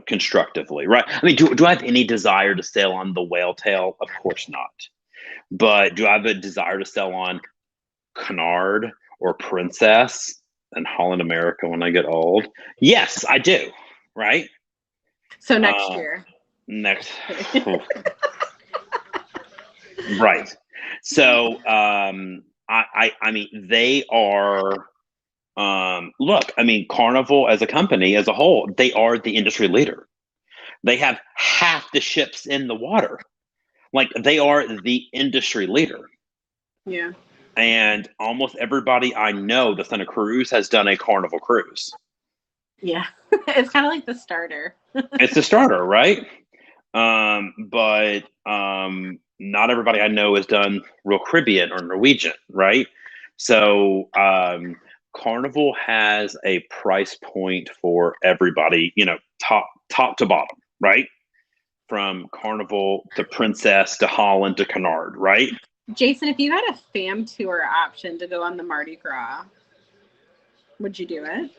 constructively, right? I mean, do I have any desire to sail on the Whale Tail? Of course not. But do I have a desire to sail on Cunard or Princess and Holland America when I get old? Yes, I do. Right. So next year. Right. So I mean, they are. Look, I mean, Carnival as a company as a whole, they are the industry leader. They have half the ships in the water. Like, they are the industry leader. Yeah. And almost everybody I know that's done a cruise has done a Carnival cruise. Yeah. It's kind of like the starter. It's the starter, right? But not everybody I know has done Royal Caribbean or Norwegian, right? So Carnival has a price point for everybody, top to bottom, right? From Carnival to Princess to Holland to Cunard, right? Jason, if you had a fam tour option to go on the Mardi Gras, would you do it?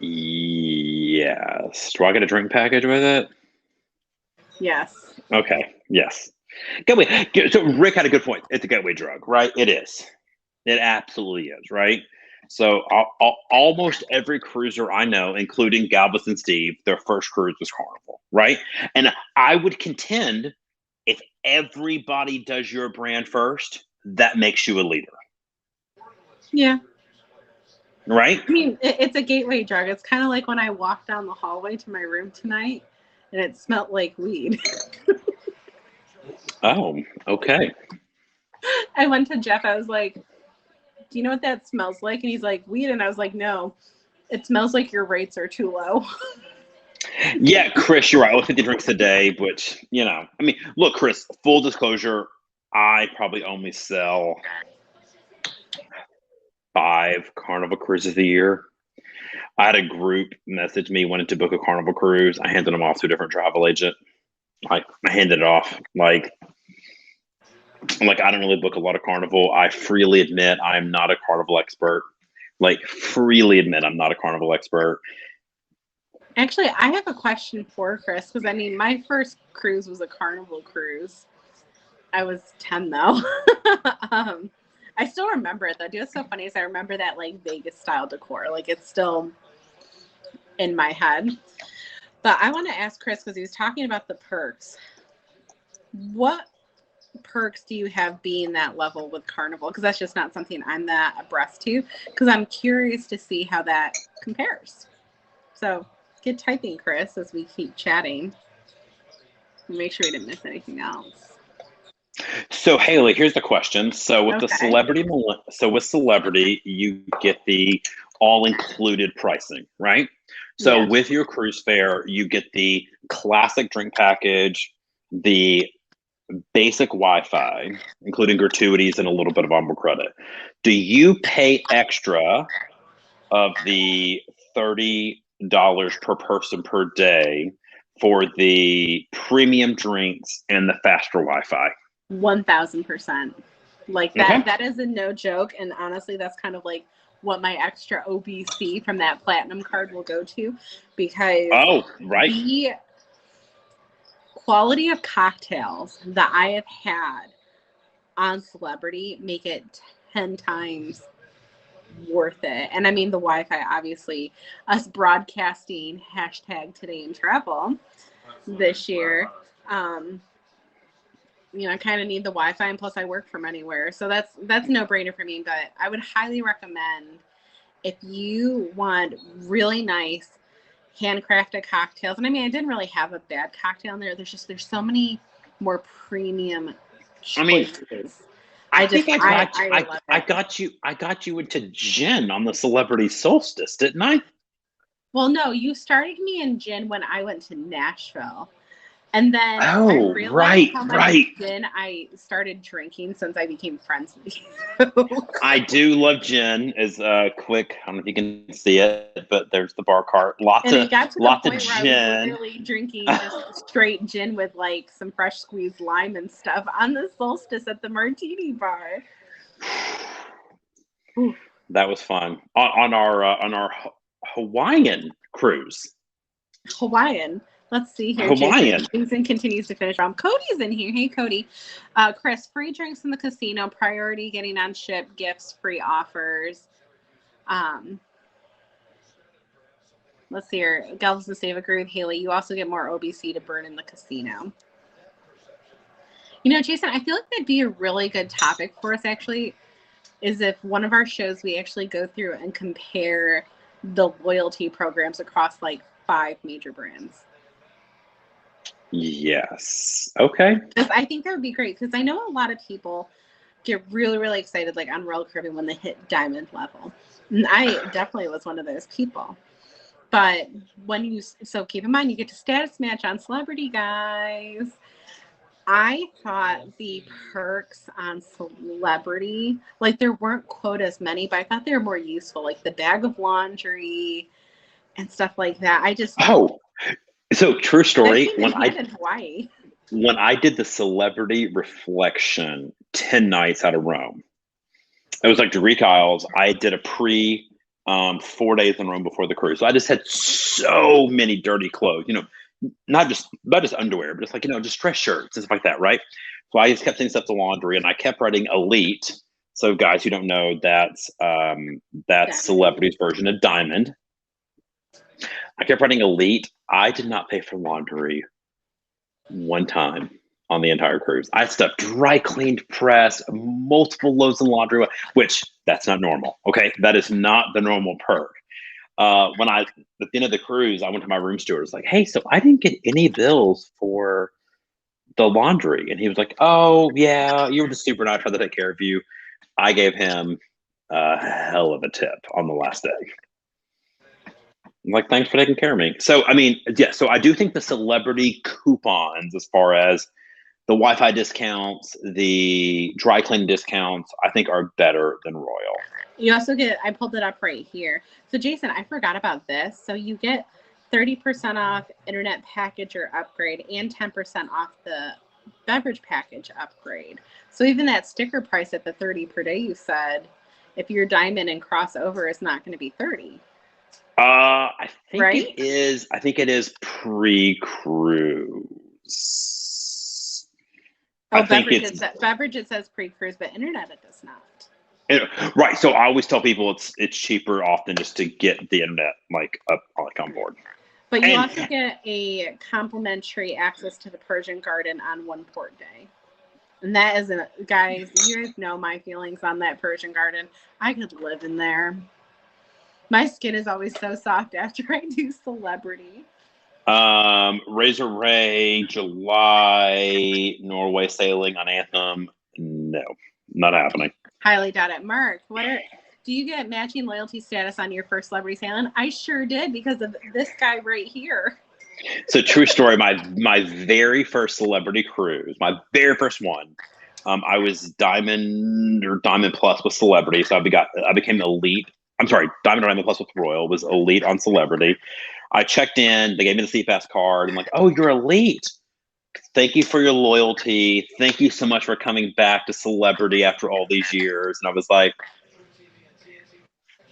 Yes. Do I get a drink package with it? Yes. Okay. Yes. Gateway. So Rick had a good point. It's a gateway drug, right? It is. It absolutely is, right? So almost every cruiser I know, including Galveston Steve, their first cruise was Carnival, right? And I would contend if everybody does your brand first, that makes you a leader. Yeah. Right? I mean, it's a gateway drug. It's kind of like when I walked down the hallway to my room tonight and it smelled like weed. Oh, okay. I went to Jeff. I was like, do you know what that smells like? And he's like, weed. And I was like, no, it smells like your rates are too low. Yeah, Chris, you're right. 50 drinks a day, which, I mean, look, Chris, full disclosure, I probably only sell 5 Carnival cruises a year. I had a group message me, wanted to book a Carnival cruise. I handed them off to a different travel agent. I handed it off. Like, I don't really book a lot of Carnival. I freely admit I'm not a Carnival expert. Actually, I have a question for Chris, because I mean, my first cruise was a Carnival cruise. I was 10 though. I still remember it though. Dude, what's so funny is I remember that like Vegas style decor. Like, it's still in my head. But I want to ask Chris, because he was talking about the perks. What perks do you have being that level with Carnival? Because that's just not something I'm that abreast to, because I'm curious to see how that compares. So get typing, Chris, as we keep chatting. Make sure we didn't miss anything else. So Haley, here's the question. So with Okay. with Celebrity, you get the all-included pricing, right? So Yeah. with your cruise fare, you get the classic drink package, the basic Wi-Fi, including gratuities and a little bit of onboard credit. Do you pay extra of the $30 per person per day for the premium drinks and the faster Wi-Fi? 1000%. Like that. Okay. That is a no joke. And honestly, that's kind of like what my extra OBC from that platinum card will go to, because the quality of cocktails that I have had on Celebrity make it 10 times worth it. And I mean, the Wi-Fi, obviously, us broadcasting #Today in Travel this year, I kind of need the Wi-Fi, and plus I work from anywhere. So that's no brainer for me, but I would highly recommend, if you want really nice handcrafted cocktails. And I mean, I didn't really have a bad cocktail in there. There's so many more premium choices. I got you into gin on the Celebrity Solstice, didn't I? Well, no, you started me in gin when I went to Nashville. And then I realized how much gin I started drinking since I became friends with you. I do love gin. Is quick. I don't know if you can see it, but there's the bar cart. Lots of gin. I was literally drinking just straight gin with like some fresh squeezed lime and stuff on the Solstice at the Martini Bar. That was fun on our Hawaiian cruise. Hawaiian. Let's see here. Jason continues to finish off. Cody's in here. Hey, Cody. Chris, free drinks in the casino, priority getting on ship, gifts, free offers. Let's see here. Galveston Save, agree with Haley. You also get more OBC to burn in the casino. Jason, I feel like that'd be a really good topic for us, actually, is if one of our shows we actually go through and compare the loyalty programs across like 5 major brands. Yes. Okay. I think that would be great, because I know a lot of people get really, really excited, like on Royal Caribbean, when they hit diamond level. And I definitely was one of those people. But so keep in mind, you get to status match on Celebrity, guys. I thought the perks on Celebrity, like there weren't quote as many, but I thought they were more useful, like the bag of laundry and stuff like that. So true story. When I did the Celebrity Reflection 10 nights out of Rome, it was like Eureka Isles. I did a 4 days in Rome before the cruise. So I just had so many dirty clothes, not just underwear, but just like, just dress shirts and stuff like that, right? So I just kept sending stuff to laundry, and I kept writing Elite. So guys who don't know, that's Celebrity's version of Diamond. I kept writing Elite. I did not pay for laundry one time on the entire cruise. I had stuff dry cleaned, pressed, multiple loads of laundry, which that's not normal. Okay, that is not the normal perk. At the end of the cruise, I went to my room steward. I was like, "Hey, so I didn't get any bills for the laundry," and he was like, "Oh yeah, you were just super nice, tried to take care of you." I gave him a hell of a tip on the last day. I'm like, thanks for taking care of me. So, I mean, yeah, so I do think the Celebrity coupons, as far as the Wi-Fi discounts, the dry clean discounts, I think are better than Royal. You also I pulled it up right here. So, Jason, I forgot about this. So you get 30% off internet package or upgrade and 10% off the beverage package upgrade. So even that sticker price at the $30 per day, you said, if you're diamond and crossover, is not going to be $30. I think right? it is. I think it is pre-cruise. Oh, beverage it says pre-cruise, but internet it does not. Right. So I always tell people it's cheaper often just to get the internet like up like on board. But you And also get a complimentary access to the Persian Garden on one port day. And that is guys, you guys know my feelings on that Persian Garden. I could live in there. My skin is always so soft after I do Celebrity. Razor Ray, July, Norway sailing on Anthem. No, not happening. Highly doubt it. Mark, do you get matching loyalty status on your first Celebrity sailing? I sure did because of this guy right here. So true story. My very first Celebrity cruise, my very first one. I was Diamond or Diamond Plus with Celebrity, so I became elite. I'm sorry, Diamond or Diamond Plus with Royal, was elite on Celebrity. I checked in. They gave me the Seat Pass card. I'm like, oh, you're elite. Thank you for your loyalty. Thank you so much for coming back to Celebrity after all these years. And I was like,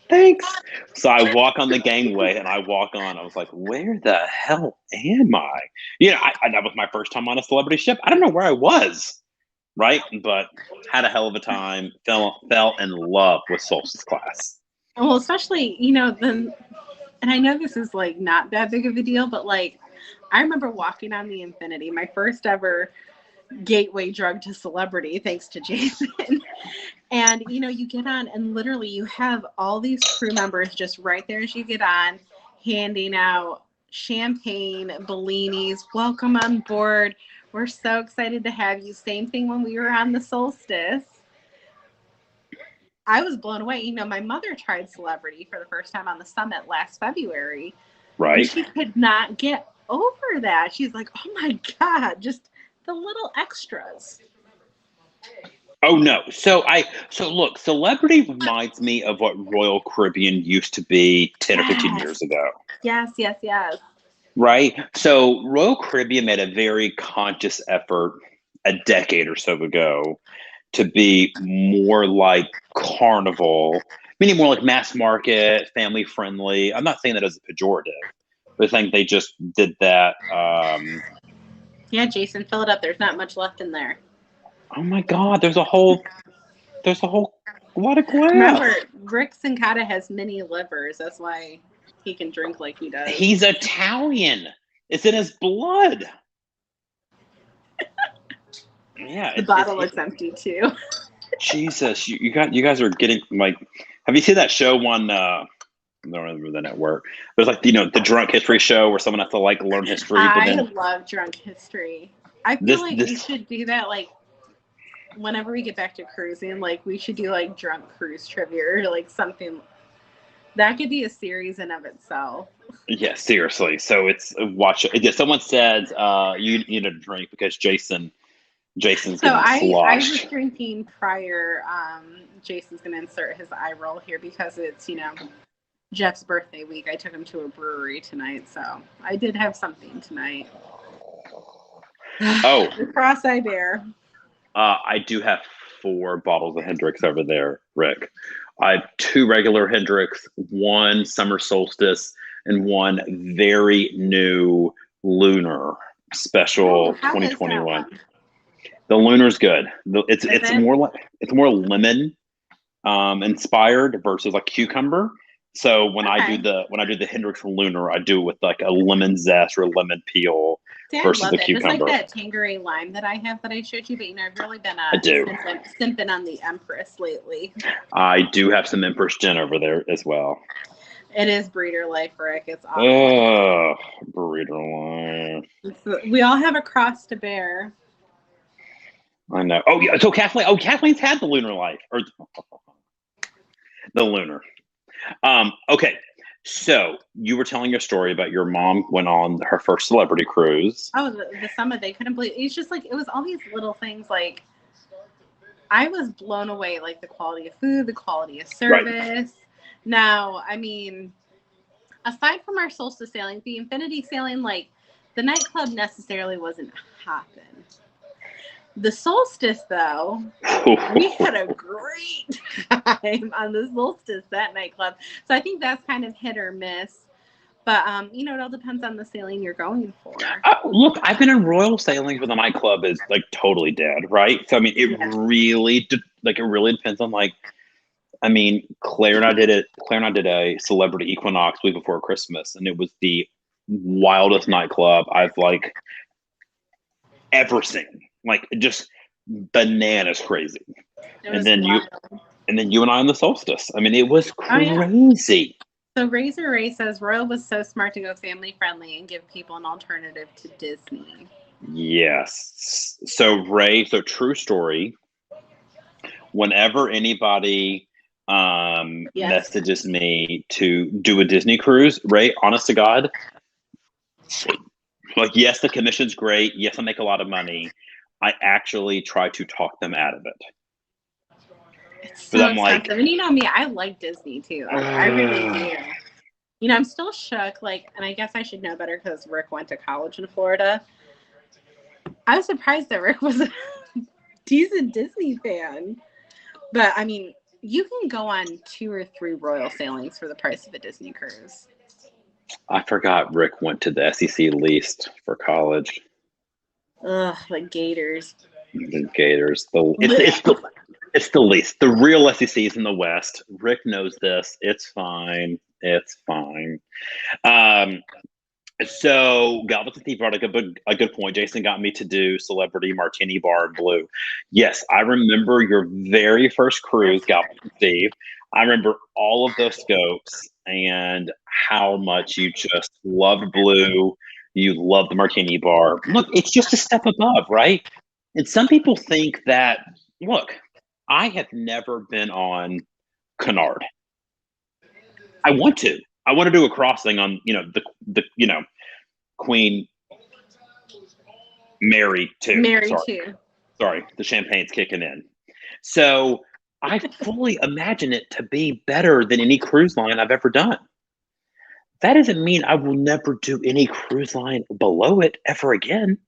thanks. So I walk on the gangway and I walk on. I was like, where the hell am I? That was my first time on a Celebrity ship. I don't know where I was, right? But had a hell of a time. Fell in love with Solstice Class. Well, especially, and I know this is like not that big of a deal, but like I remember walking on the Infinity, my first ever gateway drug to Celebrity, thanks to Jason. And you get on and literally you have all these crew members just right there as you get on, handing out champagne, Bellinis, welcome on board. We're so excited to have you. Same thing when we were on the Solstice. I was blown away. My mother tried Celebrity for the first time on the Summit last February. Right. And she could not get over that. She's like, oh my God, just the little extras. Oh no. So look, Celebrity reminds me of what Royal Caribbean used to be 10 or 15 years ago. Yes. Right? So Royal Caribbean made a very conscious effort a decade or so ago to be more like Carnival, meaning more like mass market, family friendly. I'm not saying that as a pejorative, but I think they just did that. Yeah, Jason, fill it up. There's not much left in there. Oh my God, there's a whole what a glass. Remember, Rick Sincata has mini livers. That's why he can drink like he does. He's Italian. It's in his blood. Yeah, the bottle looks empty too. Jesus, you guys are getting like. Have you seen that show on? I don't remember the network. But it's like the Drunk History show where someone has to like learn history. I love Drunk History. I feel we should do that like whenever we get back to cruising. Like we should do like drunk cruise trivia or like something. That could be a series in of itself. Yeah, seriously. So it's watch it. Yeah, someone says you need a drink because Jason's getting sloshed. I was drinking prior. Jason's going to insert his eye roll here because it's, Jeff's birthday week. I took him to a brewery tonight, so I did have something tonight. Oh. The Cross-Eye Bear. I do have 4 bottles of Hendrix over there, Rick. I have 2 regular Hendrix, 1 Summer Solstice, and 1 very new Lunar Special 2021. The Lunar's good. It's more lemon inspired versus like cucumber. So when I do the Hendrix Lunar, I do it with like a lemon zest or a lemon peel versus the cucumber. It's like that Tanqueray lime that I have that I showed you, but I've really been simping on the Empress lately. I do have some Empress gin over there as well. It is breeder life, Rick. It's awesome. Oh, breeder life. We all have a cross to bear. I know. Oh yeah. So Kathleen's had the Lunar life or the Lunar. Okay. So you were telling your story about your mom went on her first Celebrity cruise. Oh, the Summit. They couldn't believe it's just like it was all these little things. Like I was blown away, like the quality of food, the quality of service. Right. Now, I mean, aside from our Solstice sailing, the Infinity sailing, like the nightclub necessarily wasn't hopping. The Solstice, though, we had a great time on the Solstice, that nightclub. So I think that's kind of hit or miss. But, it all depends on the sailing you're going for. Look, I've been in Royal sailings where the nightclub is, like, totally dead, right? So, I mean, it really depends on, like, I mean, Claire and I did it. Claire and I did a celebrity equinox week before Christmas, and it was the wildest nightclub I've like ever seen. Like just bananas crazy. It was And then you and I on the solstice. I mean, it was Oh, yeah. crazy. So Razor Ray says Royal was so smart to go family friendly and give people an alternative to Disney. Yes. So Ray, so true story. Whenever anybody messages me to do a Disney cruise, Ray, honest to God, like, yes, the commission's great. Yes, I make a lot of money. I actually try to talk them out of it. It's so expensive. And you know me, I like Disney too. I really do. You know, I'm still shook. Like, and I guess I should know better because Rick went to college in Florida. I was surprised that Rick was a decent Disney fan. But I mean, you can go on 2 or 3 Royal sailings for the price of a Disney cruise. I forgot Rick went to the SEC least for college. Ugh, like Gators. The Gators. It's the least. The real SEC is in the West. Rick knows this. It's fine. It's fine. So Galvin Steve brought a good point. Jason got me to do Celebrity Martini Bar in Blue. Yes, I remember your very first cruise, Galvin Steve. I remember all of those scopes and how much you just loved Blue. You love the Martini Bar. Look, it's just a step above, right? And some people think that, look, I have never been on Cunard. I want to do a crossing on, the Queen Mary 2. Mary 2. Sorry, the champagne's kicking in. So I fully imagine it to be better than any cruise line I've ever done. That doesn't mean I will never do any cruise line below it ever again.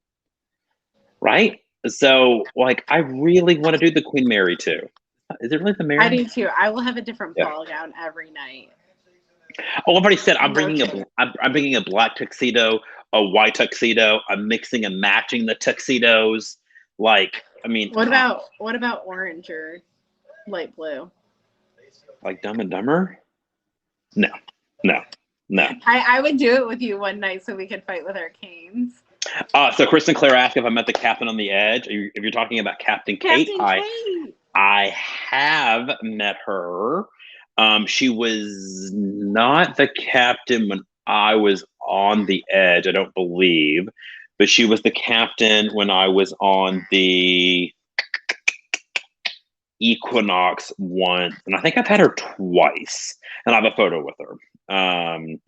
Right? So, like, I really want to do the Queen Mary 2. Is it really the Mary? I do too. I will have a different ball gown every night. Oh, I've already said I'm bringing a black tuxedo, a white tuxedo. I'm mixing and matching the tuxedos. Like, I mean, what about orange or light blue? Like Dumb and Dumber? No. I would do it with you one night so we could fight with our canes. So Kristen Claire asked if I met the captain on the edge. If you're talking about Captain Kate, I have met her. She was not the captain when I was on the edge, I don't believe, but she was the captain when I was on the Equinox once, and I think I've had her twice, and I have a photo with her.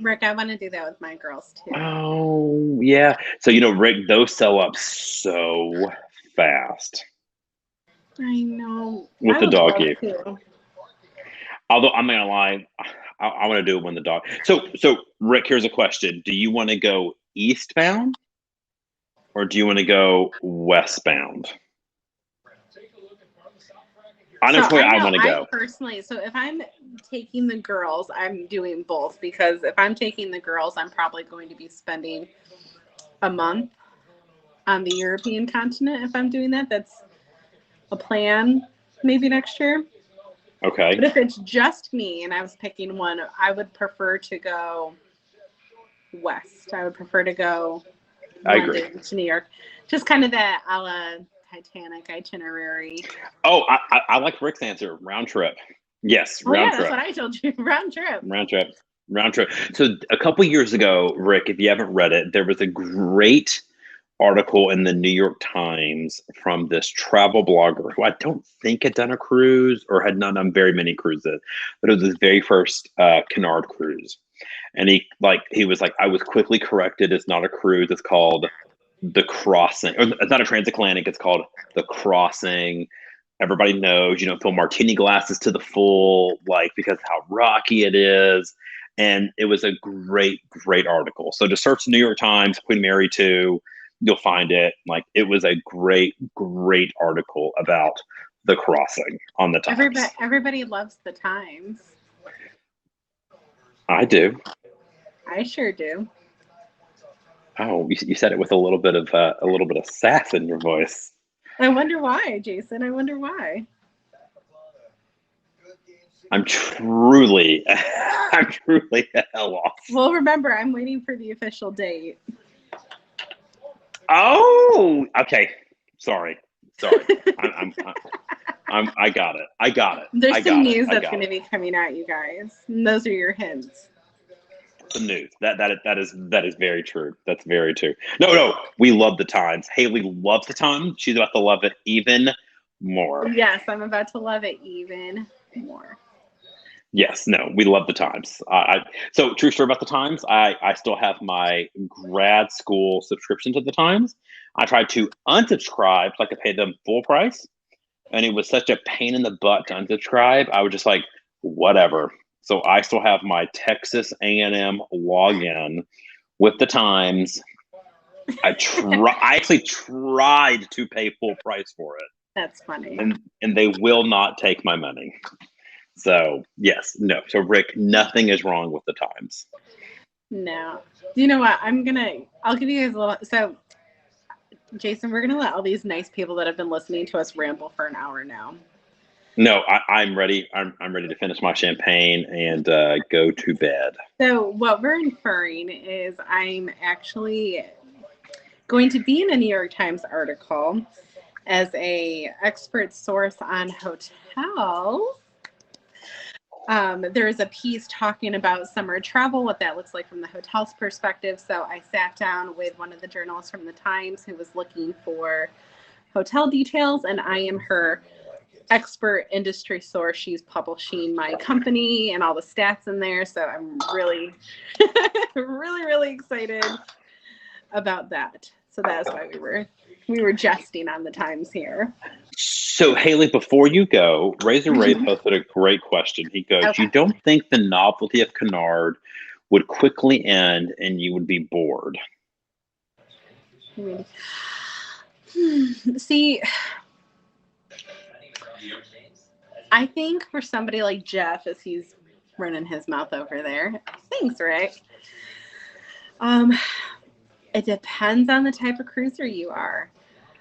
Rick, I want to do that with my girls too. Oh yeah, so Rick, those sell up so fast. I know. With the doggy. Although I'm not gonna lie, I want to do it when the dog. So Rick, here's a question: do you want to go eastbound, or do you want to go westbound? Honestly, I want to go. Personally, so if I'm taking the girls, I'm doing both, because if I'm taking the girls, I'm probably going to be spending a month on the European continent. If I'm doing that, that's a plan maybe next year. Okay. But if it's just me and I was picking one, I would prefer to go west. I would prefer to go London to New York. Just kind of that a la Titanic itinerary. Oh, I like Rick's answer. Round trip. Yes, round trip. That's what I told you. Round trip. So a couple years ago, Rick, if you haven't read it, there was a great article in the New York Times from this travel blogger who I don't think had done a cruise or had not done very many cruises, but it was his very first Cunard cruise. And he was like, I was quickly corrected. It's not a cruise. It's called The Crossing. Or it's not a transatlantic. It's called The Crossing. Everybody knows, fill martini glasses to the full, like, because of how rocky it is. And it was a great, great article. So just search New York Times, Queen Mary 2, you'll find it. Like, it was a great, great article about The Crossing on the Times. Everybody loves the Times. I do. I sure do. Oh, you said it with a little bit of sass in your voice. I wonder why, Jason. I wonder why. I'm truly, I'm truly at a loss. Well, remember, I'm waiting for the official date. Oh, okay. Sorry. I got it. I got it. There's I some got it. news I that's got going to it. be coming out, you guys. And those are your hints. The news. That is very true. That's very true. No. We love the Times. Haley loves the Times. She's about to love it even more. Yes, I'm about to love it even more. Yes, no, we love the Times. So true story about the Times. I still have my grad school subscription to the Times. I tried to unsubscribe so I could pay them full price, and it was such a pain in the butt to unsubscribe. I was just like, whatever. So I still have my Texas A&M login with the Times. I actually tried to pay full price for it, That's funny. and they will not take my money. So yes, no. So Rick, nothing is wrong with the Times. No. You know what? I'll give you guys a little. So, Jason, we're going to let all these nice people that have been listening to us ramble for an hour now. No, I'm ready. I'm ready to finish my champagne and go to bed. So what we're inferring is I'm actually going to be in a New York Times article as a expert source on hotels. There is a piece talking about summer travel, what that looks like from the hotel's perspective. So I sat down with one of the journalists from the Times who was looking for hotel details, and I am her expert industry source. She's publishing my company and all the stats in there. So I'm really, really excited about that. So that's why we were jesting on the Times here. So Haley, before you go, Razor Ray posted a great question. He goes, Okay. You don't think the novelty of Canard would quickly end and you would be bored? See, I think for somebody like Jeff, as he's running his mouth over there, thanks, Rick. It depends on the type of cruiser you are.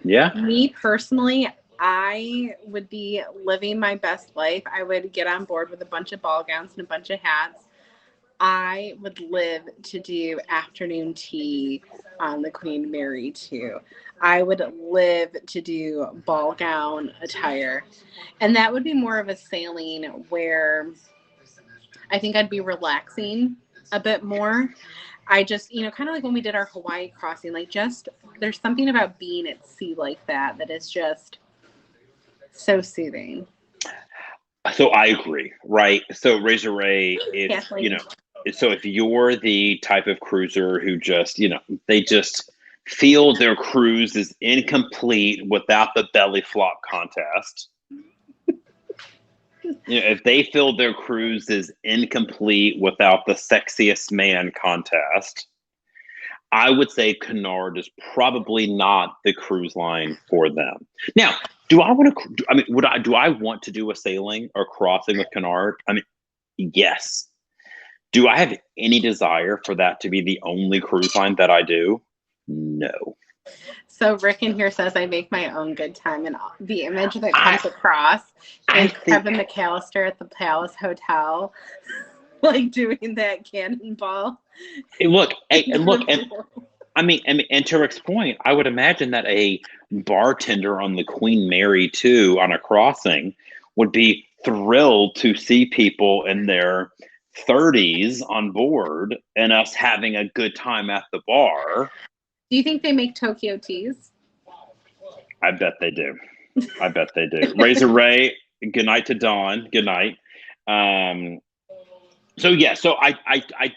Yeah. Me personally, I would be living my best life. I would get on board with a bunch of ball gowns and a bunch of hats. I would live to do afternoon tea on the Queen Mary too. I would live to do ball gown attire. And that would be more of a sailing where I think I'd be relaxing a bit more. I just, kind of like when we did our Hawaii crossing, like just there's something about being at sea like that is just so soothing. So I agree, right? So Razor Ray, if so if you're the type of cruiser who just, they just feel their cruise is incomplete without the belly flop contest. If they feel their cruise is incomplete without the sexiest man contest, I would say Canard is probably not the cruise line for them. Now, do I want to do a sailing or crossing with Canard? I mean, yes. Do I have any desire for that to be the only cruise line that I do? No. So Rick in here says I make my own good time, and the image that comes across is Kevin McAllister at the Palace Hotel, like doing that cannonball. And to Rick's point, I would imagine that a bartender on the Queen Mary 2 on a crossing would be thrilled to see people in their 30s on board and us having a good time at the bar. Do you think they make Tokyo teas? I bet they do. Razor Ray, good night to Dawn. Good night. So I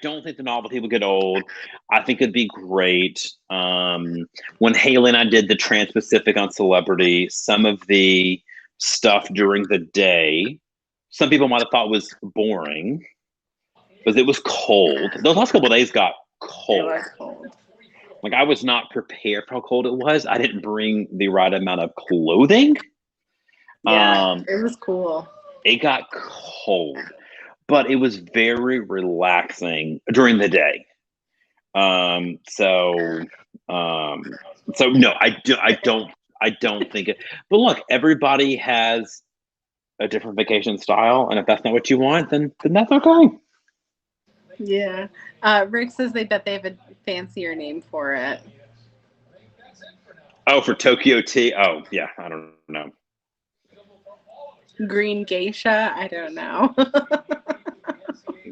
don't think the novelty will get old. I think it'd be great. When Haley and I did the Trans-Pacific on Celebrity, some of the stuff during the day, some people might have thought was boring because it was cold. Those last couple of days got cold. It was cold. Like I was not prepared for how cold it was. I didn't bring the right amount of clothing. Yeah, it was cool. It got cold, but it was very relaxing during the day. So no, I don't think it. But look, everybody has a different vacation style. And if that's not what you want, then that's okay. Yeah. Rick says they bet they have a fancier name for it. Oh, for Tokyo Tea. Oh, yeah. I don't know. Green Geisha. I don't know.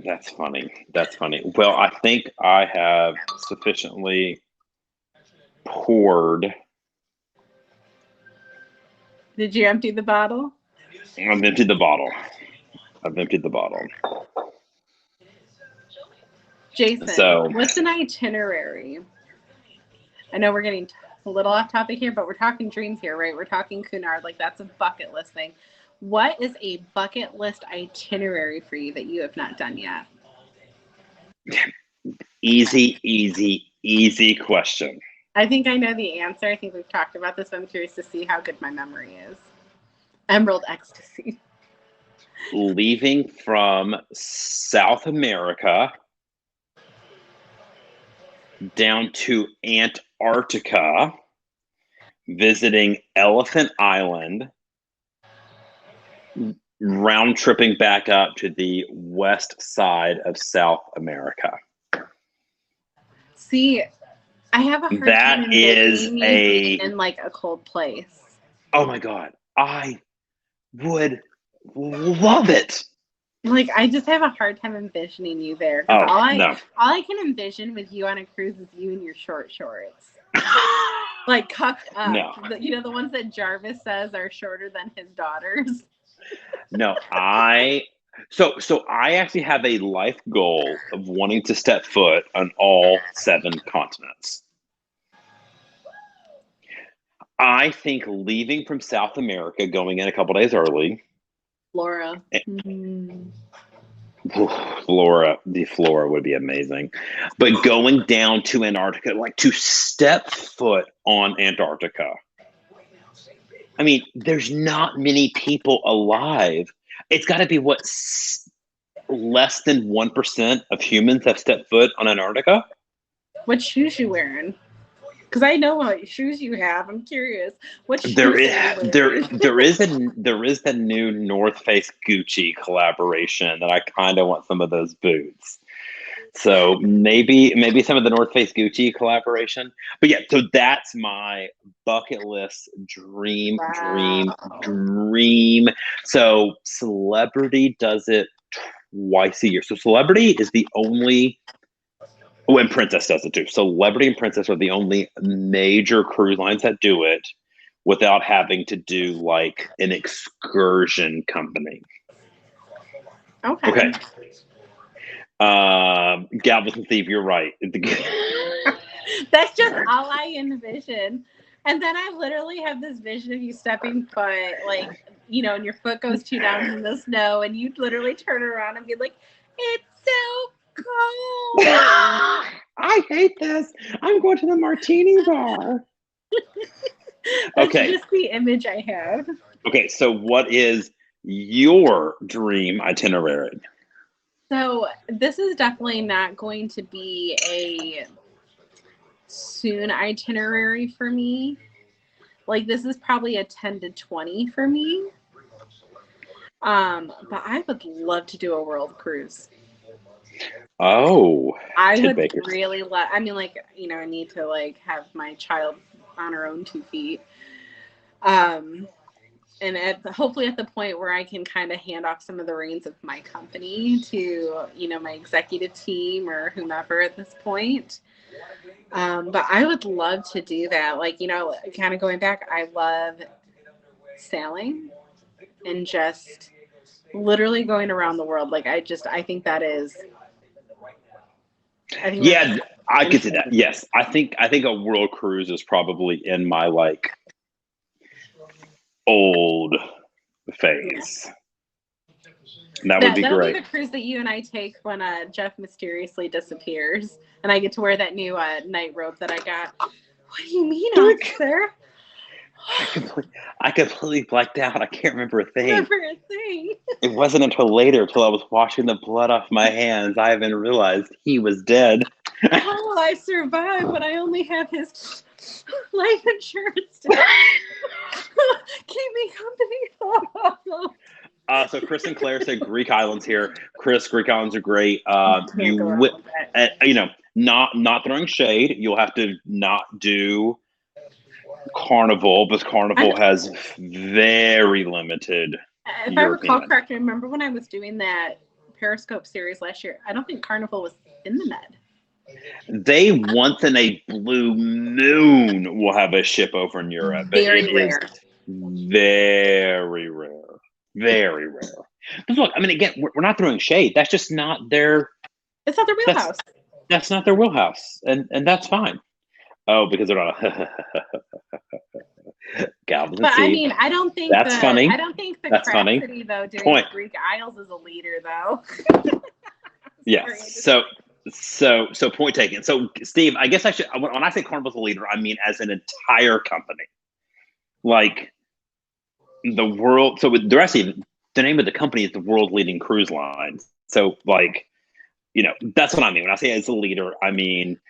That's funny. That's funny. Well, I think I have sufficiently poured. Did you empty the bottle? I've emptied the bottle. Jason, So, what's an itinerary? I know we're getting a little off topic here, but we're talking dreams here, right? We're talking Cunard. Like, that's a bucket list thing. What is a bucket list itinerary for you that you have not done yet? easy question. I think I know the answer. I think we've talked about this, but I'm curious to see how good my memory is. Emerald Ecstasy. Leaving from South America down to Antarctica, visiting Elephant Island, round tripping back up to the west side of South America. See, I have a hard time envisioning you in like a cold place. Oh my God. I would love it. Like, I just have a hard time envisioning you there. Oh, all no. All I can envision with you on a cruise is you in your short shorts. Like, cuffed up. No. You know, the ones that Jarvis says are shorter than his daughters. No, So I actually have a life goal of wanting to step foot on all 7 continents. I think leaving from South America, going in a couple days early. Flora. The flora would be amazing. But going down to Antarctica, like to step foot on Antarctica. I mean, there's not many people alive. It's got to be less than 1% of humans have stepped foot on Antarctica. What shoes you wearing? Because I know what shoes you have. I'm curious. What shoes there is the new North Face Gucci collaboration that I kind of want some of those boots. So maybe some of the North Face Gucci collaboration. But yeah, so that's my bucket list dream. So Celebrity does it twice a year. So Celebrity is the only. Oh, and Princess does it too. Celebrity and Princess are the only major cruise lines that do it without having to do like an excursion company. Okay. Galveston Thief, you're right. That's just all I envision. And then I literally have this vision of you stepping foot, like, you know, and your foot goes 2 down in the snow, and you literally turn around and be like, it's so cold. I hate this. I'm going to the martini bar. That's just the image I have. Okay, so what is your dream itinerary? So this is definitely not going to be a soon itinerary for me. Like, this is probably a 10 to 20 for me. But I would love to do a world cruise. Oh, I would really love. I mean, like, you know, I need to like have my child on her own 2 feet. And hopefully at the point where I can kind of hand off some of the reins of my company to, you know, my executive team or whomever at this point. But I would love to do that. Like, you know, kind of going back, I love sailing and just literally going around the world. Like, I think that is. Yeah, I could see that. Yes, I think a world cruise is probably in my like old phase. Yeah. That would be great. That'll be the cruise that you and I take when Jeff mysteriously disappears, and I get to wear that new night robe that I got. What do you mean, officer? I completely blacked out. I can't remember a thing. It wasn't until later, till I was washing the blood off my hands, I even realized he was dead. How will I survive when I only have his life insurance to keep me company? So Chris and Claire said Greek Islands here. Chris, Greek Islands are great. Can't go wrong with that. Not throwing shade. You'll have to not do Carnival, because Carnival has very limited. If I recall correctly, remember when I was doing that Periscope series last year? I don't think Carnival was in the Med. They once in a blue moon will have a ship over in Europe, but Very rare. Very rare. Very rare. But look, I mean, again, we're not throwing shade. That's just not their. It's not their wheelhouse. That's not their wheelhouse, and that's fine. Oh, because they're not. Galvin. But I mean, I don't think that's funny. I don't think the that's funny. City though doing Greek Isles is a leader though. Yes. So point taken. So Steve, I guess I should. When I say Carnival's a leader, I mean as an entire company, like the world. So with the rest of the name of the company is the world leading cruise lines. So like, that's what I mean when I say as a leader. I mean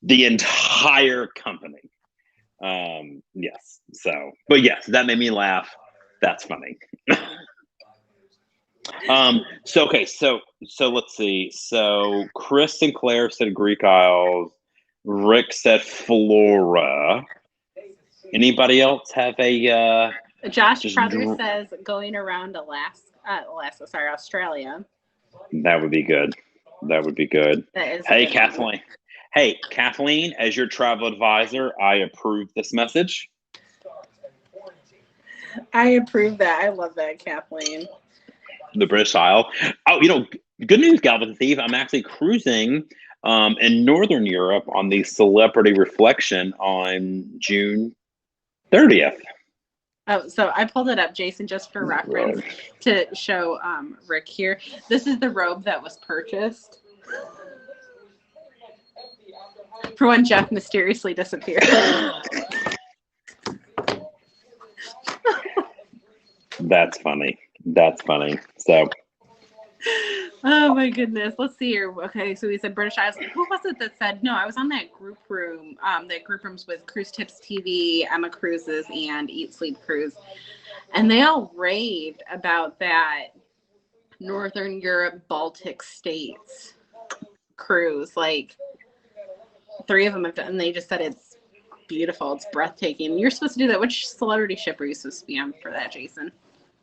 the entire company. Yes. So, but yes, that made me laugh. That's funny. So let's see. So Chris and Claire said Greek Isles. Rick said Flora. Anybody else have a? Josh Brother says going around Australia. That would be good. Hey, Kathleen. Hey, Kathleen, as your travel advisor, I approve this message. I approve that. I love that, Kathleen. The British Isle. Oh, good news, Galvin and Steve. I'm actually cruising in Northern Europe on the Celebrity Reflection on June 30th. Oh, so I pulled it up, Jason, just for reference to show Rick here. This is the robe that was purchased for when Jeff mysteriously disappeared. That's funny. So. Oh my goodness. Let's see here. Okay, so we said British Isles. Who was it that said no? I was on that group room. That group room's with Cruise Tips TV, Emma Cruises, and Eat Sleep Cruise, and they all raved about that Northern Europe Baltic states cruise. Like 3 of them have done, and they just said it's beautiful. It's breathtaking. You're supposed to do that. Which celebrity ship are you supposed to be on for that, Jason?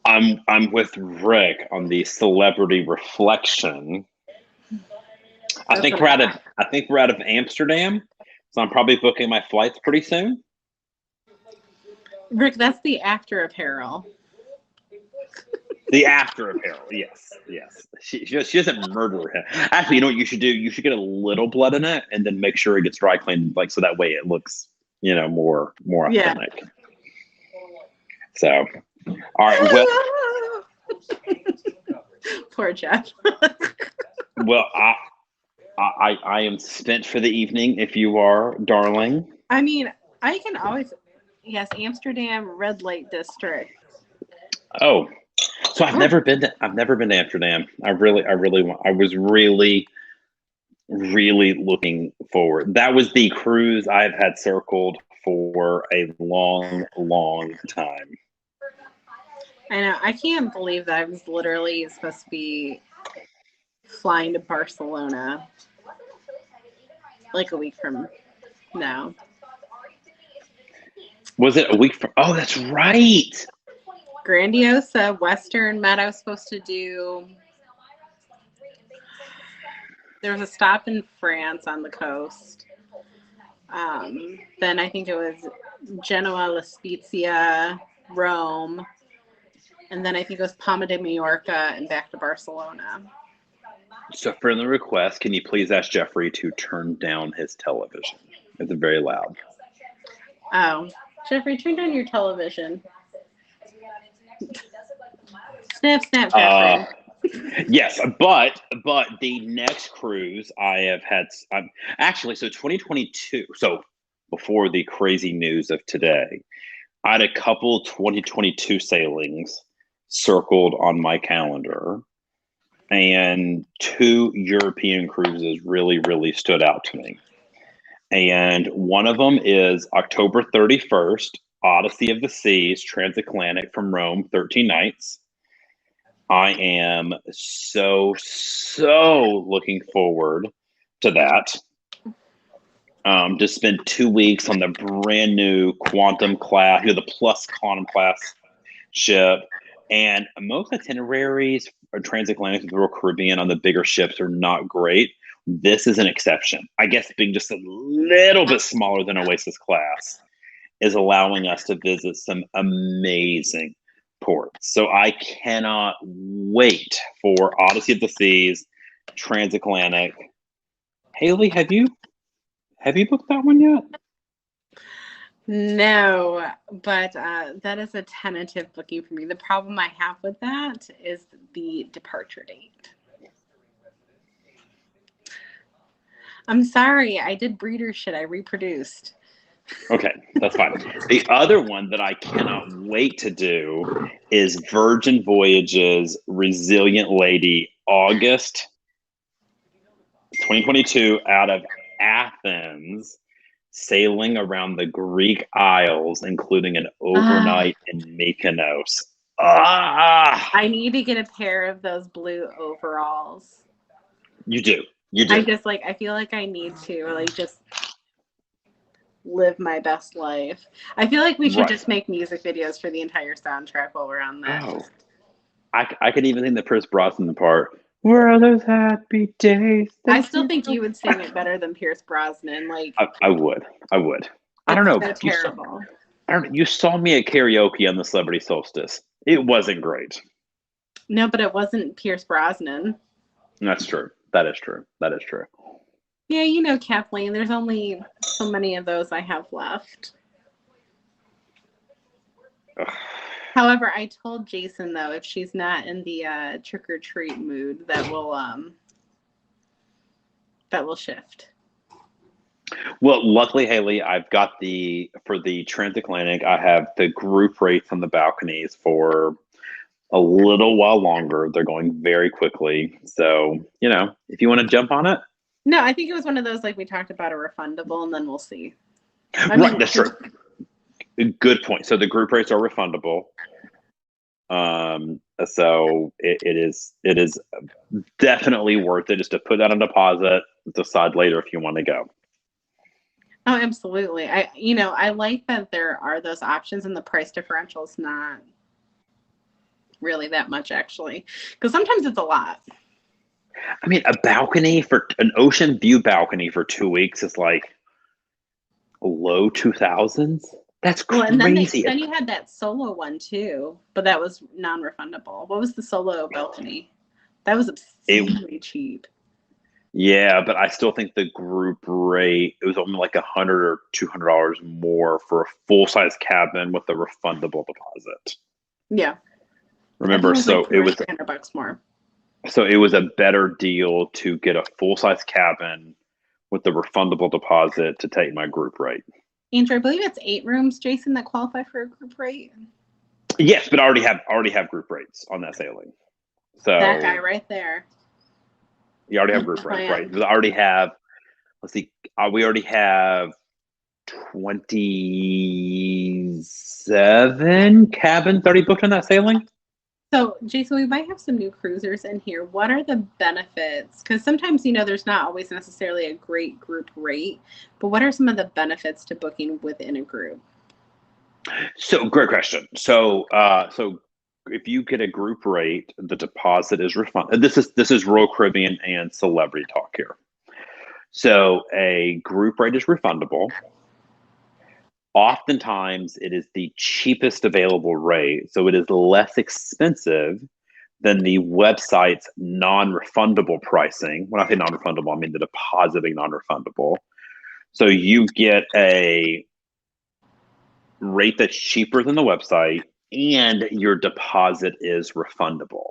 I'm with Rick on the Celebrity Reflection. I think we're out of Amsterdam, so I'm probably booking my flights pretty soon. Rick, that's the after apparel. The after apparel, yes. She doesn't murder him. Actually, you know what you should do? You should get a little blood in it, and then make sure it gets dry cleaned, so that way it looks, more authentic. Yeah. So. All right. Well, poor Jeff. Well, I am spent for the evening. If you are, darling. I mean, I can always. Yes, Amsterdam Red Light District. Oh, so I've never been to Amsterdam. I really want. I was really looking forward. That was the cruise I've had circled for a long time. I know. I can't believe that I was literally supposed to be flying to Barcelona like a week from now. Was it a week from? Oh, that's right. Grandiosa, Western Med. I was supposed to do. There was a stop in France on the coast. Then I think it was Genoa, La Spezia, Rome. And then I think it was Palma de Mallorca and back to Barcelona. So friendly request, can you please ask Jeffrey to turn down his television? It's very loud. Oh, Jeffrey, turn down your television. Snap, Jeffrey. Yes, but the next cruise I have had, actually, so 2022, so before the crazy news of today, I had a couple 2022 sailings circled on my calendar, and 2 European cruises really stood out to me. And one of them is October 31st, Odyssey of the Seas, transatlantic from Rome, 13 nights. I am so looking forward to that. Just spent 2 weeks on the brand new Quantum class, the Plus Quantum class ship. And most itineraries or transatlantic with Royal Caribbean on the bigger ships are not great. This is an exception. I guess being just a little bit smaller than Oasis class is allowing us to visit some amazing ports. So I cannot wait for Odyssey of the Seas, transatlantic. Haley, have you booked that one yet? No, but that is a tentative booking for me. The problem I have with that is the departure date. I'm sorry, I did breeder shit. I reproduced. Okay, that's fine. The other one that I cannot wait to do is Virgin Voyages Resilient Lady, August 2022, out of Athens, sailing around the Greek Isles, including an overnight in Mykonos. I need to get a pair of those blue overalls. You do. I feel like I need to, just live my best life. I feel like we should just make music videos for the entire soundtrack while we're on this. Oh. I could even sing the Pierce Brosnan part. Where are those happy days? I still think you would sing it better than Pierce Brosnan. I would. I don't know. So terrible. You saw me at karaoke on the Celebrity Solstice. It wasn't great. No, but it wasn't Pierce Brosnan. That's true. That is true. Yeah, Kathleen, there's only so many of those I have left. Ugh. However, I told Jason, though, if she's not in the trick-or-treat mood, that will shift. Well, luckily, Haley, I've got for the transatlantic, I have the group rates on the balconies for a little while longer. They're going very quickly. So, if you want to jump on it. No, I think it was one of those, like we talked about, a refundable, and then we'll see. Right, that's true. Good point. So the group rates are refundable. So it is definitely worth it just to put that on deposit, decide later if you want to go. Oh, absolutely. I like that there are those options, and the price differential is not really that much, actually, because sometimes it's a lot. I mean, an ocean view balcony for 2 weeks is like low 2000s. That's crazy. Well, and then you had that solo one too, but that was non-refundable. What was the solo balcony? That was obscenely cheap. Yeah, but I still think the group rate, it was only like $100 or $200 more for a full-size cabin with a refundable deposit. Yeah. Remember, so it was $100 more. So it was a better deal to get a full-size cabin with the refundable deposit to take my group rate. Andrew, I believe it's 8 rooms, Jason, that qualify for a group rate. Yes, but I already have group rates on that sailing. So that guy right there. You already have group rates, right? Because I already have. Let's see. We already have 27 cabins already booked on that sailing. So, Jason, we might have some new cruisers in here. What are the benefits? Because sometimes, there's not always necessarily a great group rate, but what are some of the benefits to booking within a group? So, great question. So if you get a group rate, the deposit is refunded. This is Royal Caribbean and Celebrity talk here. So a group rate is refundable. Oftentimes, it is the cheapest available rate, so it is less expensive than the website's non-refundable pricing. When I say non-refundable, I mean the deposit being non-refundable. So you get a rate that's cheaper than the website, and your deposit is refundable.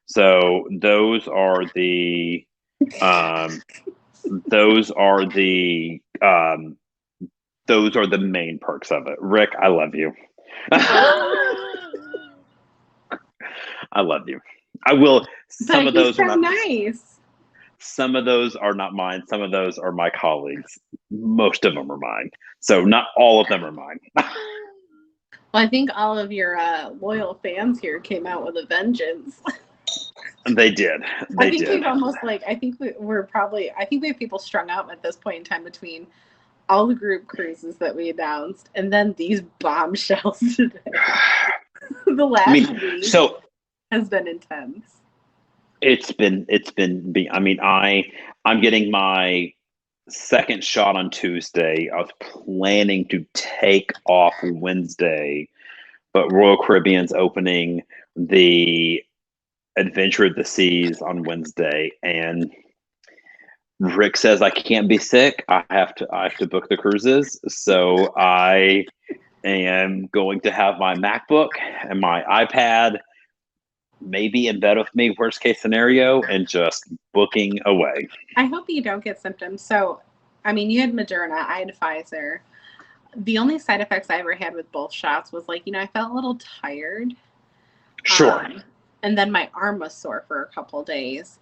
So those are the main perks of it. Rick, I love you. I love you. I will. Some of those are not nice. Some of those are not mine. Some of those are my colleagues. Most of them are mine. So not all of them are mine. Well, I think all of your loyal fans here came out with a vengeance. They did. I They think did. we've almost like I think we're probably I think we have people strung out at this point in time between all the group cruises that we announced and then these bombshells today. The I last mean, week so has been intense. I mean, I'm getting my second shot on Tuesday. I was planning to take off Wednesday, but Royal Caribbean's opening the Adventure of the Seas on Wednesday, and Rick says I can't be sick. I have to book the cruises. So I am going to have my MacBook and my iPad maybe in bed with me, worst case scenario, and just booking away. I hope you don't get symptoms. So, I mean, you had Moderna, I had Pfizer. The only side effects I ever had with both shots was like, I felt a little tired. Sure. And then my arm was sore for a couple days.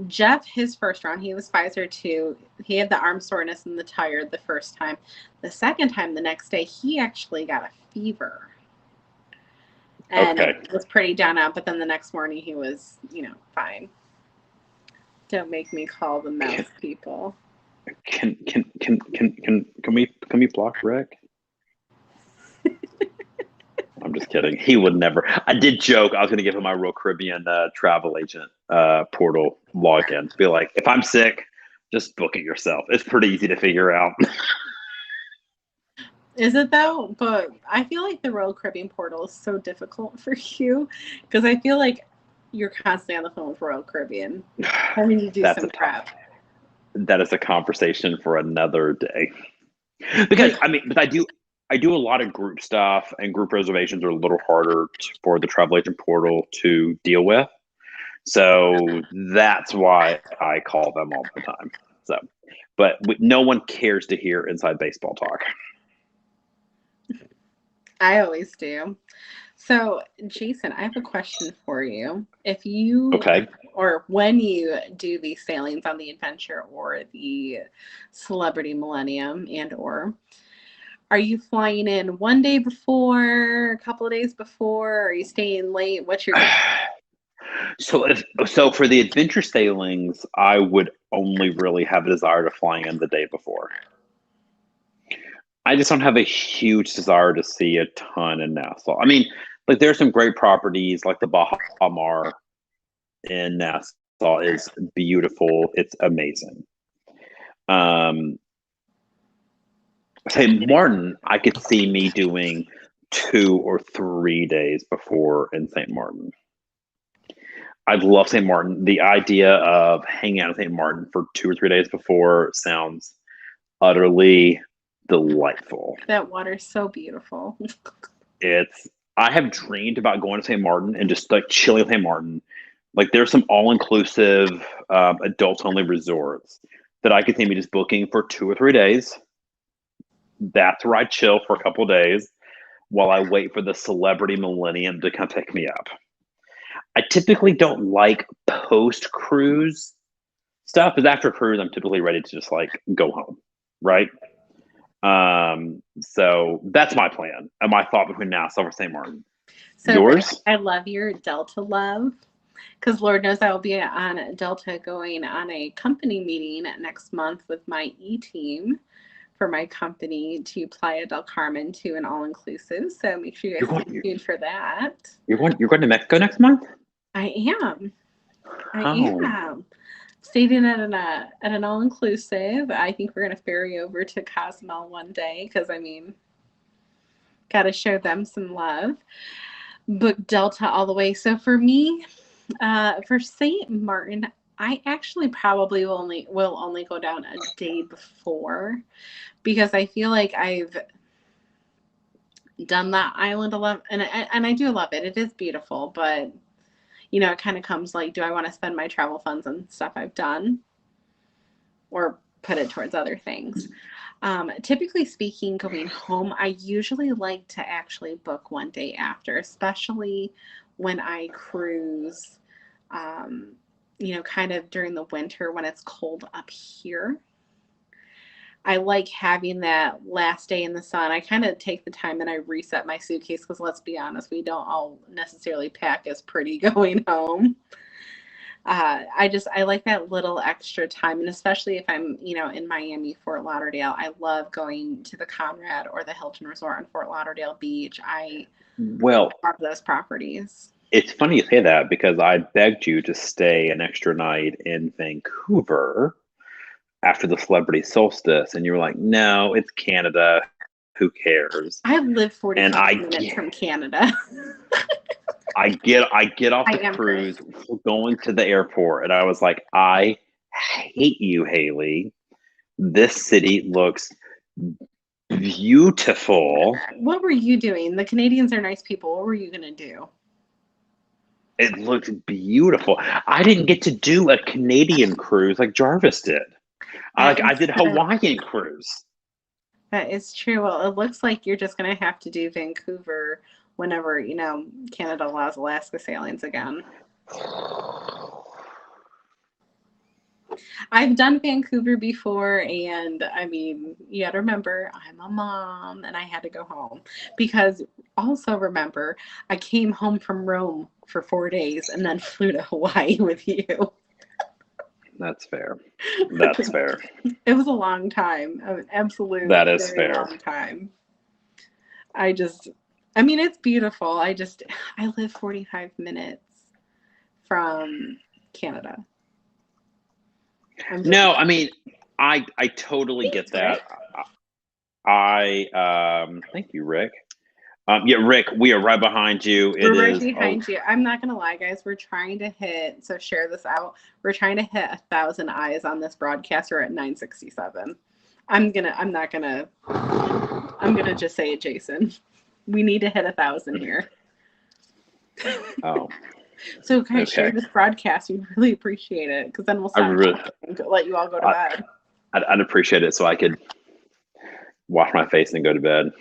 Jeff, his first round, he was Pfizer too. He had the arm soreness and the tired the first time. The second time, the next day, he actually got a fever. And it was pretty down out, but then the next morning he was, fine. Don't make me call the mouse people. Can we block Rick? I'm just kidding. He would never. I did joke I was going to give him my Royal Caribbean travel agent portal login. Be like, if I'm sick, just book it yourself. It's pretty easy to figure out. Is it though? But I feel like the Royal Caribbean portal is so difficult for you because I feel like you're constantly on the phone with Royal Caribbean. I mean, you do some prep. That is a conversation for another day. Because but I do a lot of group stuff, and group reservations are a little harder for the travel agent portal to deal with. So that's why I call them all the time. So, but no one cares to hear inside baseball talk. I always do. So, Jason, I have a question for you. If you or when you do these sailings on the Adventure or the Celebrity Millennium are you flying in one day before, a couple of days before? Are you staying late? What's your So for the adventure sailings, I would only really have a desire to fly in the day before. I just don't have a huge desire to see a ton in Nassau. I mean, like there's some great properties, like the Baha Mar in Nassau is beautiful. It's amazing. St. Martin, I could see me doing 2 or 3 days before in St. Martin. I love St. Martin. The idea of hanging out in St. Martin for 2 or 3 days before sounds utterly delightful. That water's so beautiful. I have dreamed about going to St. Martin and just like chilling at St. Martin. Like there's some all-inclusive adult-only resorts that I could see me just booking for 2 or 3 days. That's where I chill for a couple of days while I wait for the Celebrity Millennium to come pick me up. I typically don't like post-cruise stuff, because after cruise, I'm typically ready to just like go home, right? So that's my plan and my thought between Nassau and St. Martin. So yours? I love your Delta love, because Lord knows I will be on Delta going on a company meeting next month with my E-team for my company to Playa del Carmen to an all-inclusive. So make sure you guys stay tuned for that. You're going to Mexico next month? I am. I am. Staying at an all-inclusive. I think we're going to ferry over to Cozumel one day because, got to show them some love. Book Delta all the way. So for me, for St. Martin, I actually probably will only go down a day before, because I feel like I've done that island a lot, and I do love it. It is beautiful, but it kind of comes like, do I want to spend my travel funds on stuff I've done or put it towards other things? Typically speaking, going home, I usually like to actually book one day after, especially when I cruise, kind of during the winter when it's cold up here. I like having that last day in the sun. I kind of take the time and I reset my suitcase because let's be honest, we don't all necessarily pack as pretty going home. I like that little extra time, and especially if I'm, in Miami, Fort Lauderdale, I love going to the Conrad or the Hilton Resort on Fort Lauderdale Beach. I Well, love those properties. it's funny you say that because I begged you to stay an extra night in Vancouver after the celebrity solstice, and you were like, "No, it's Canada. Who cares?" I live 45 And I minutes from Canada. I get off I the am cruise, going to the airport, and I was like, "I hate you, Haley. This city looks beautiful." What were you doing? The Canadians are nice people. What were you going to do? It looks beautiful. I didn't get to do a Canadian cruise like Jarvis did. I did Hawaiian cruise. That is true. Well, it looks like you're just going to have to do Vancouver whenever, Canada allows Alaska sailings again. I've done Vancouver before, and I mean, you got to remember, I'm a mom and I had to go home because also remember, I came home from Rome for 4 days and then flew to Hawaii with you. That's fair. That's fair. It was a long time. Absolutely. That is fair. Long time. I mean, it's beautiful. I live 45 minutes from Canada. No, I mean, I totally get that. Thank you, Rick. Yeah, Rick, we are right behind you. We're right behind you. I'm not gonna lie, guys. We're trying to hit. So share this out. We're trying to hit 1,000 eyes on this broadcast. We're at 967. I'm gonna just say it, Jason. We need to hit 1,000 here. Oh. So guys, share this broadcast. We'd really appreciate it because then we'll let you all go to bed. I'd appreciate it so I could wash my face and go to bed.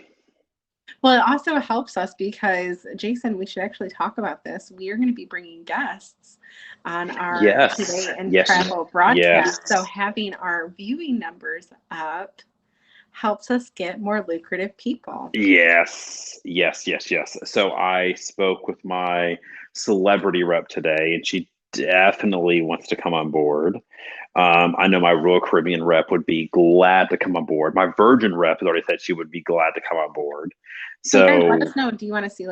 Well, it also helps us because, Jason, we should actually talk about this. We are going to be bringing guests on our Today in Travel broadcast. Yes. So having our viewing numbers up helps us get more lucrative people. Yes. So I spoke with my celebrity rep today, and she definitely wants to come on board. I know my Royal Caribbean rep would be glad to come on board. My Virgin rep has already said she would be glad to come on board. So guys, let us know. Do you want to see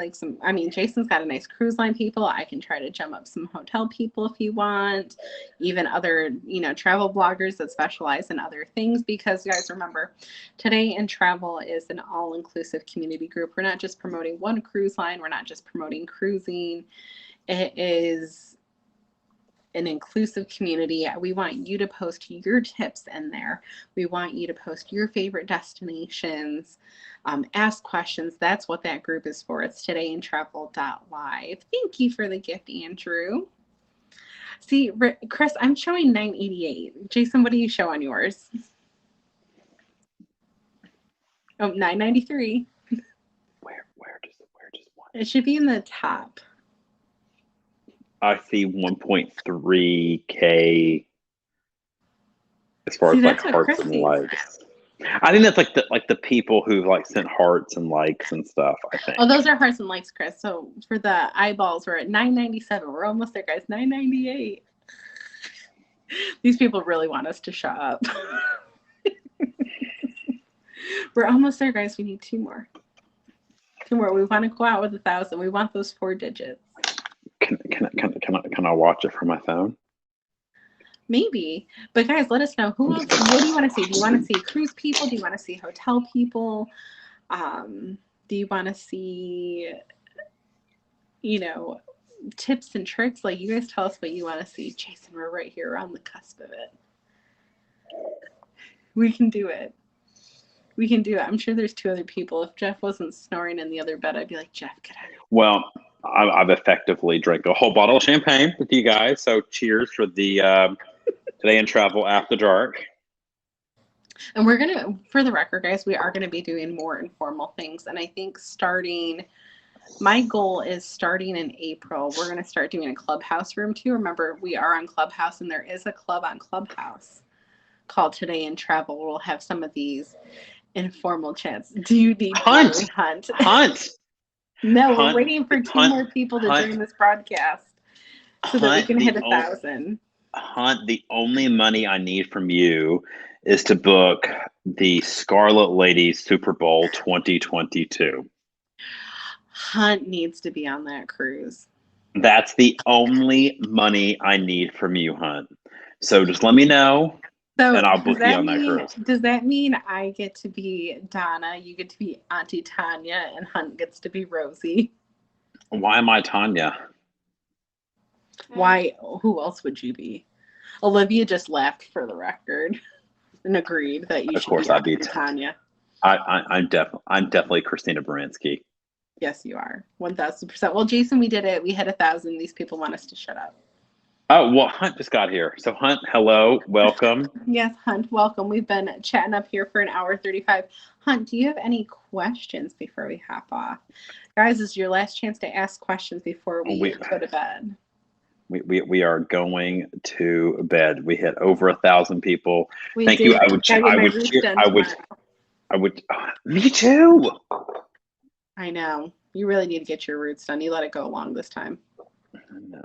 Jason's got a nice cruise line people. I can try to jump up some hotel people if you want, even other, travel bloggers that specialize in other things, because guys, remember, Today in Travel is an all-inclusive community group. We're not just promoting one cruise line. We're not just promoting cruising. It is an inclusive community. We want you to post your tips in there. We want you to post your favorite destinations, ask questions. That's what that group is for. It's todayintravel.live. Thank you for the gift, Andrew. See, Chris, I'm showing 988. Jason, what do you show on yours? Oh, 993. Where does one? It should be in the top. I see 1.3K as far as hearts and likes. I think that's like the people who sent hearts and likes and stuff, I think. Oh, those are hearts and likes, Chris. So for the eyeballs, we're at 997. We're almost there, guys. 998. These people really want us to shut up. We're almost there, guys. We need 2 more. 2 more. We want to go out with 1,000. We want those 4 digits. Can I watch it from my phone? Maybe. But guys, let us know what do you want to see? Do you want to see cruise people? Do you want to see hotel people? Do you want to see, tips and tricks? You guys tell us what you want to see. Jason, we're right here. We're on the cusp of it. We can do it. I'm sure there's 2 other people. If Jeff wasn't snoring in the other bed, I'd be like, Jeff, get out of here. Well, I've effectively drank a whole bottle of champagne with you guys. So cheers for the Today in Travel After Dark. And we're going to, for the record, guys, we are going to be doing more informal things. And I think my goal is starting in April, we're going to start doing a Clubhouse room too. Remember, we are on Clubhouse and there is a club on Clubhouse. call today and travel, we'll have some of these informal chats. Do you need Hunt? Joey Hunt? Hunt. No, Hunt, we're waiting for 2 Hunt, more people to Hunt, join this broadcast so that we can hit 1,000. Hunt, the only money I need from you is to book the Scarlet Lady Super Bowl 2022. Hunt needs to be on that cruise. That's the only money I need from you, Hunt. So just let me know, So and I'll book you on that cruise. Does that mean I get to be Donna, you get to be Auntie Tanya, and Hunt gets to be Rosie? Why am I Tanya? Why? Who else would you be? Olivia just laughed for the record and agreed that you Of should course, be I'd be Auntie Tanya. I'm definitely Christina Baranski. Yes, you are. 1,000%. Well, Jason, we did it. We hit 1,000. These people want us to shut up. Oh, well, Hunt just got here. So, Hunt, hello, welcome. Yes, Hunt, welcome. We've been chatting up here for 1:35. Hunt, do you have any questions before we hop off? Guys, this is your last chance to ask questions before we go to bed. We are going to bed. We hit over 1,000 people. Thank you. you. Me too. I know. You really need to get your roots done. You let it go long this time. No.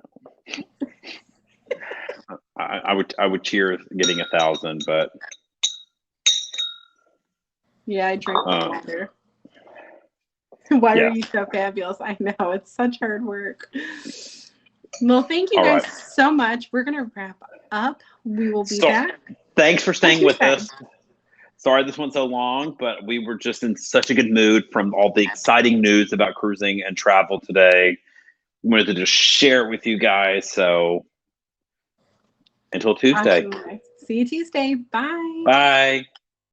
I would cheer getting 1,000, but yeah, I drink water. Why are you so fabulous? I know, it's such hard work. Well, thank you guys so much. We're gonna wrap up. We will be back. Thanks for staying with us. Sorry this went so long, but we were just in such a good mood from all the exciting news about cruising and travel today. We wanted to just share it with you guys. So until Tuesday. Awesome. See you Tuesday. Bye. Bye.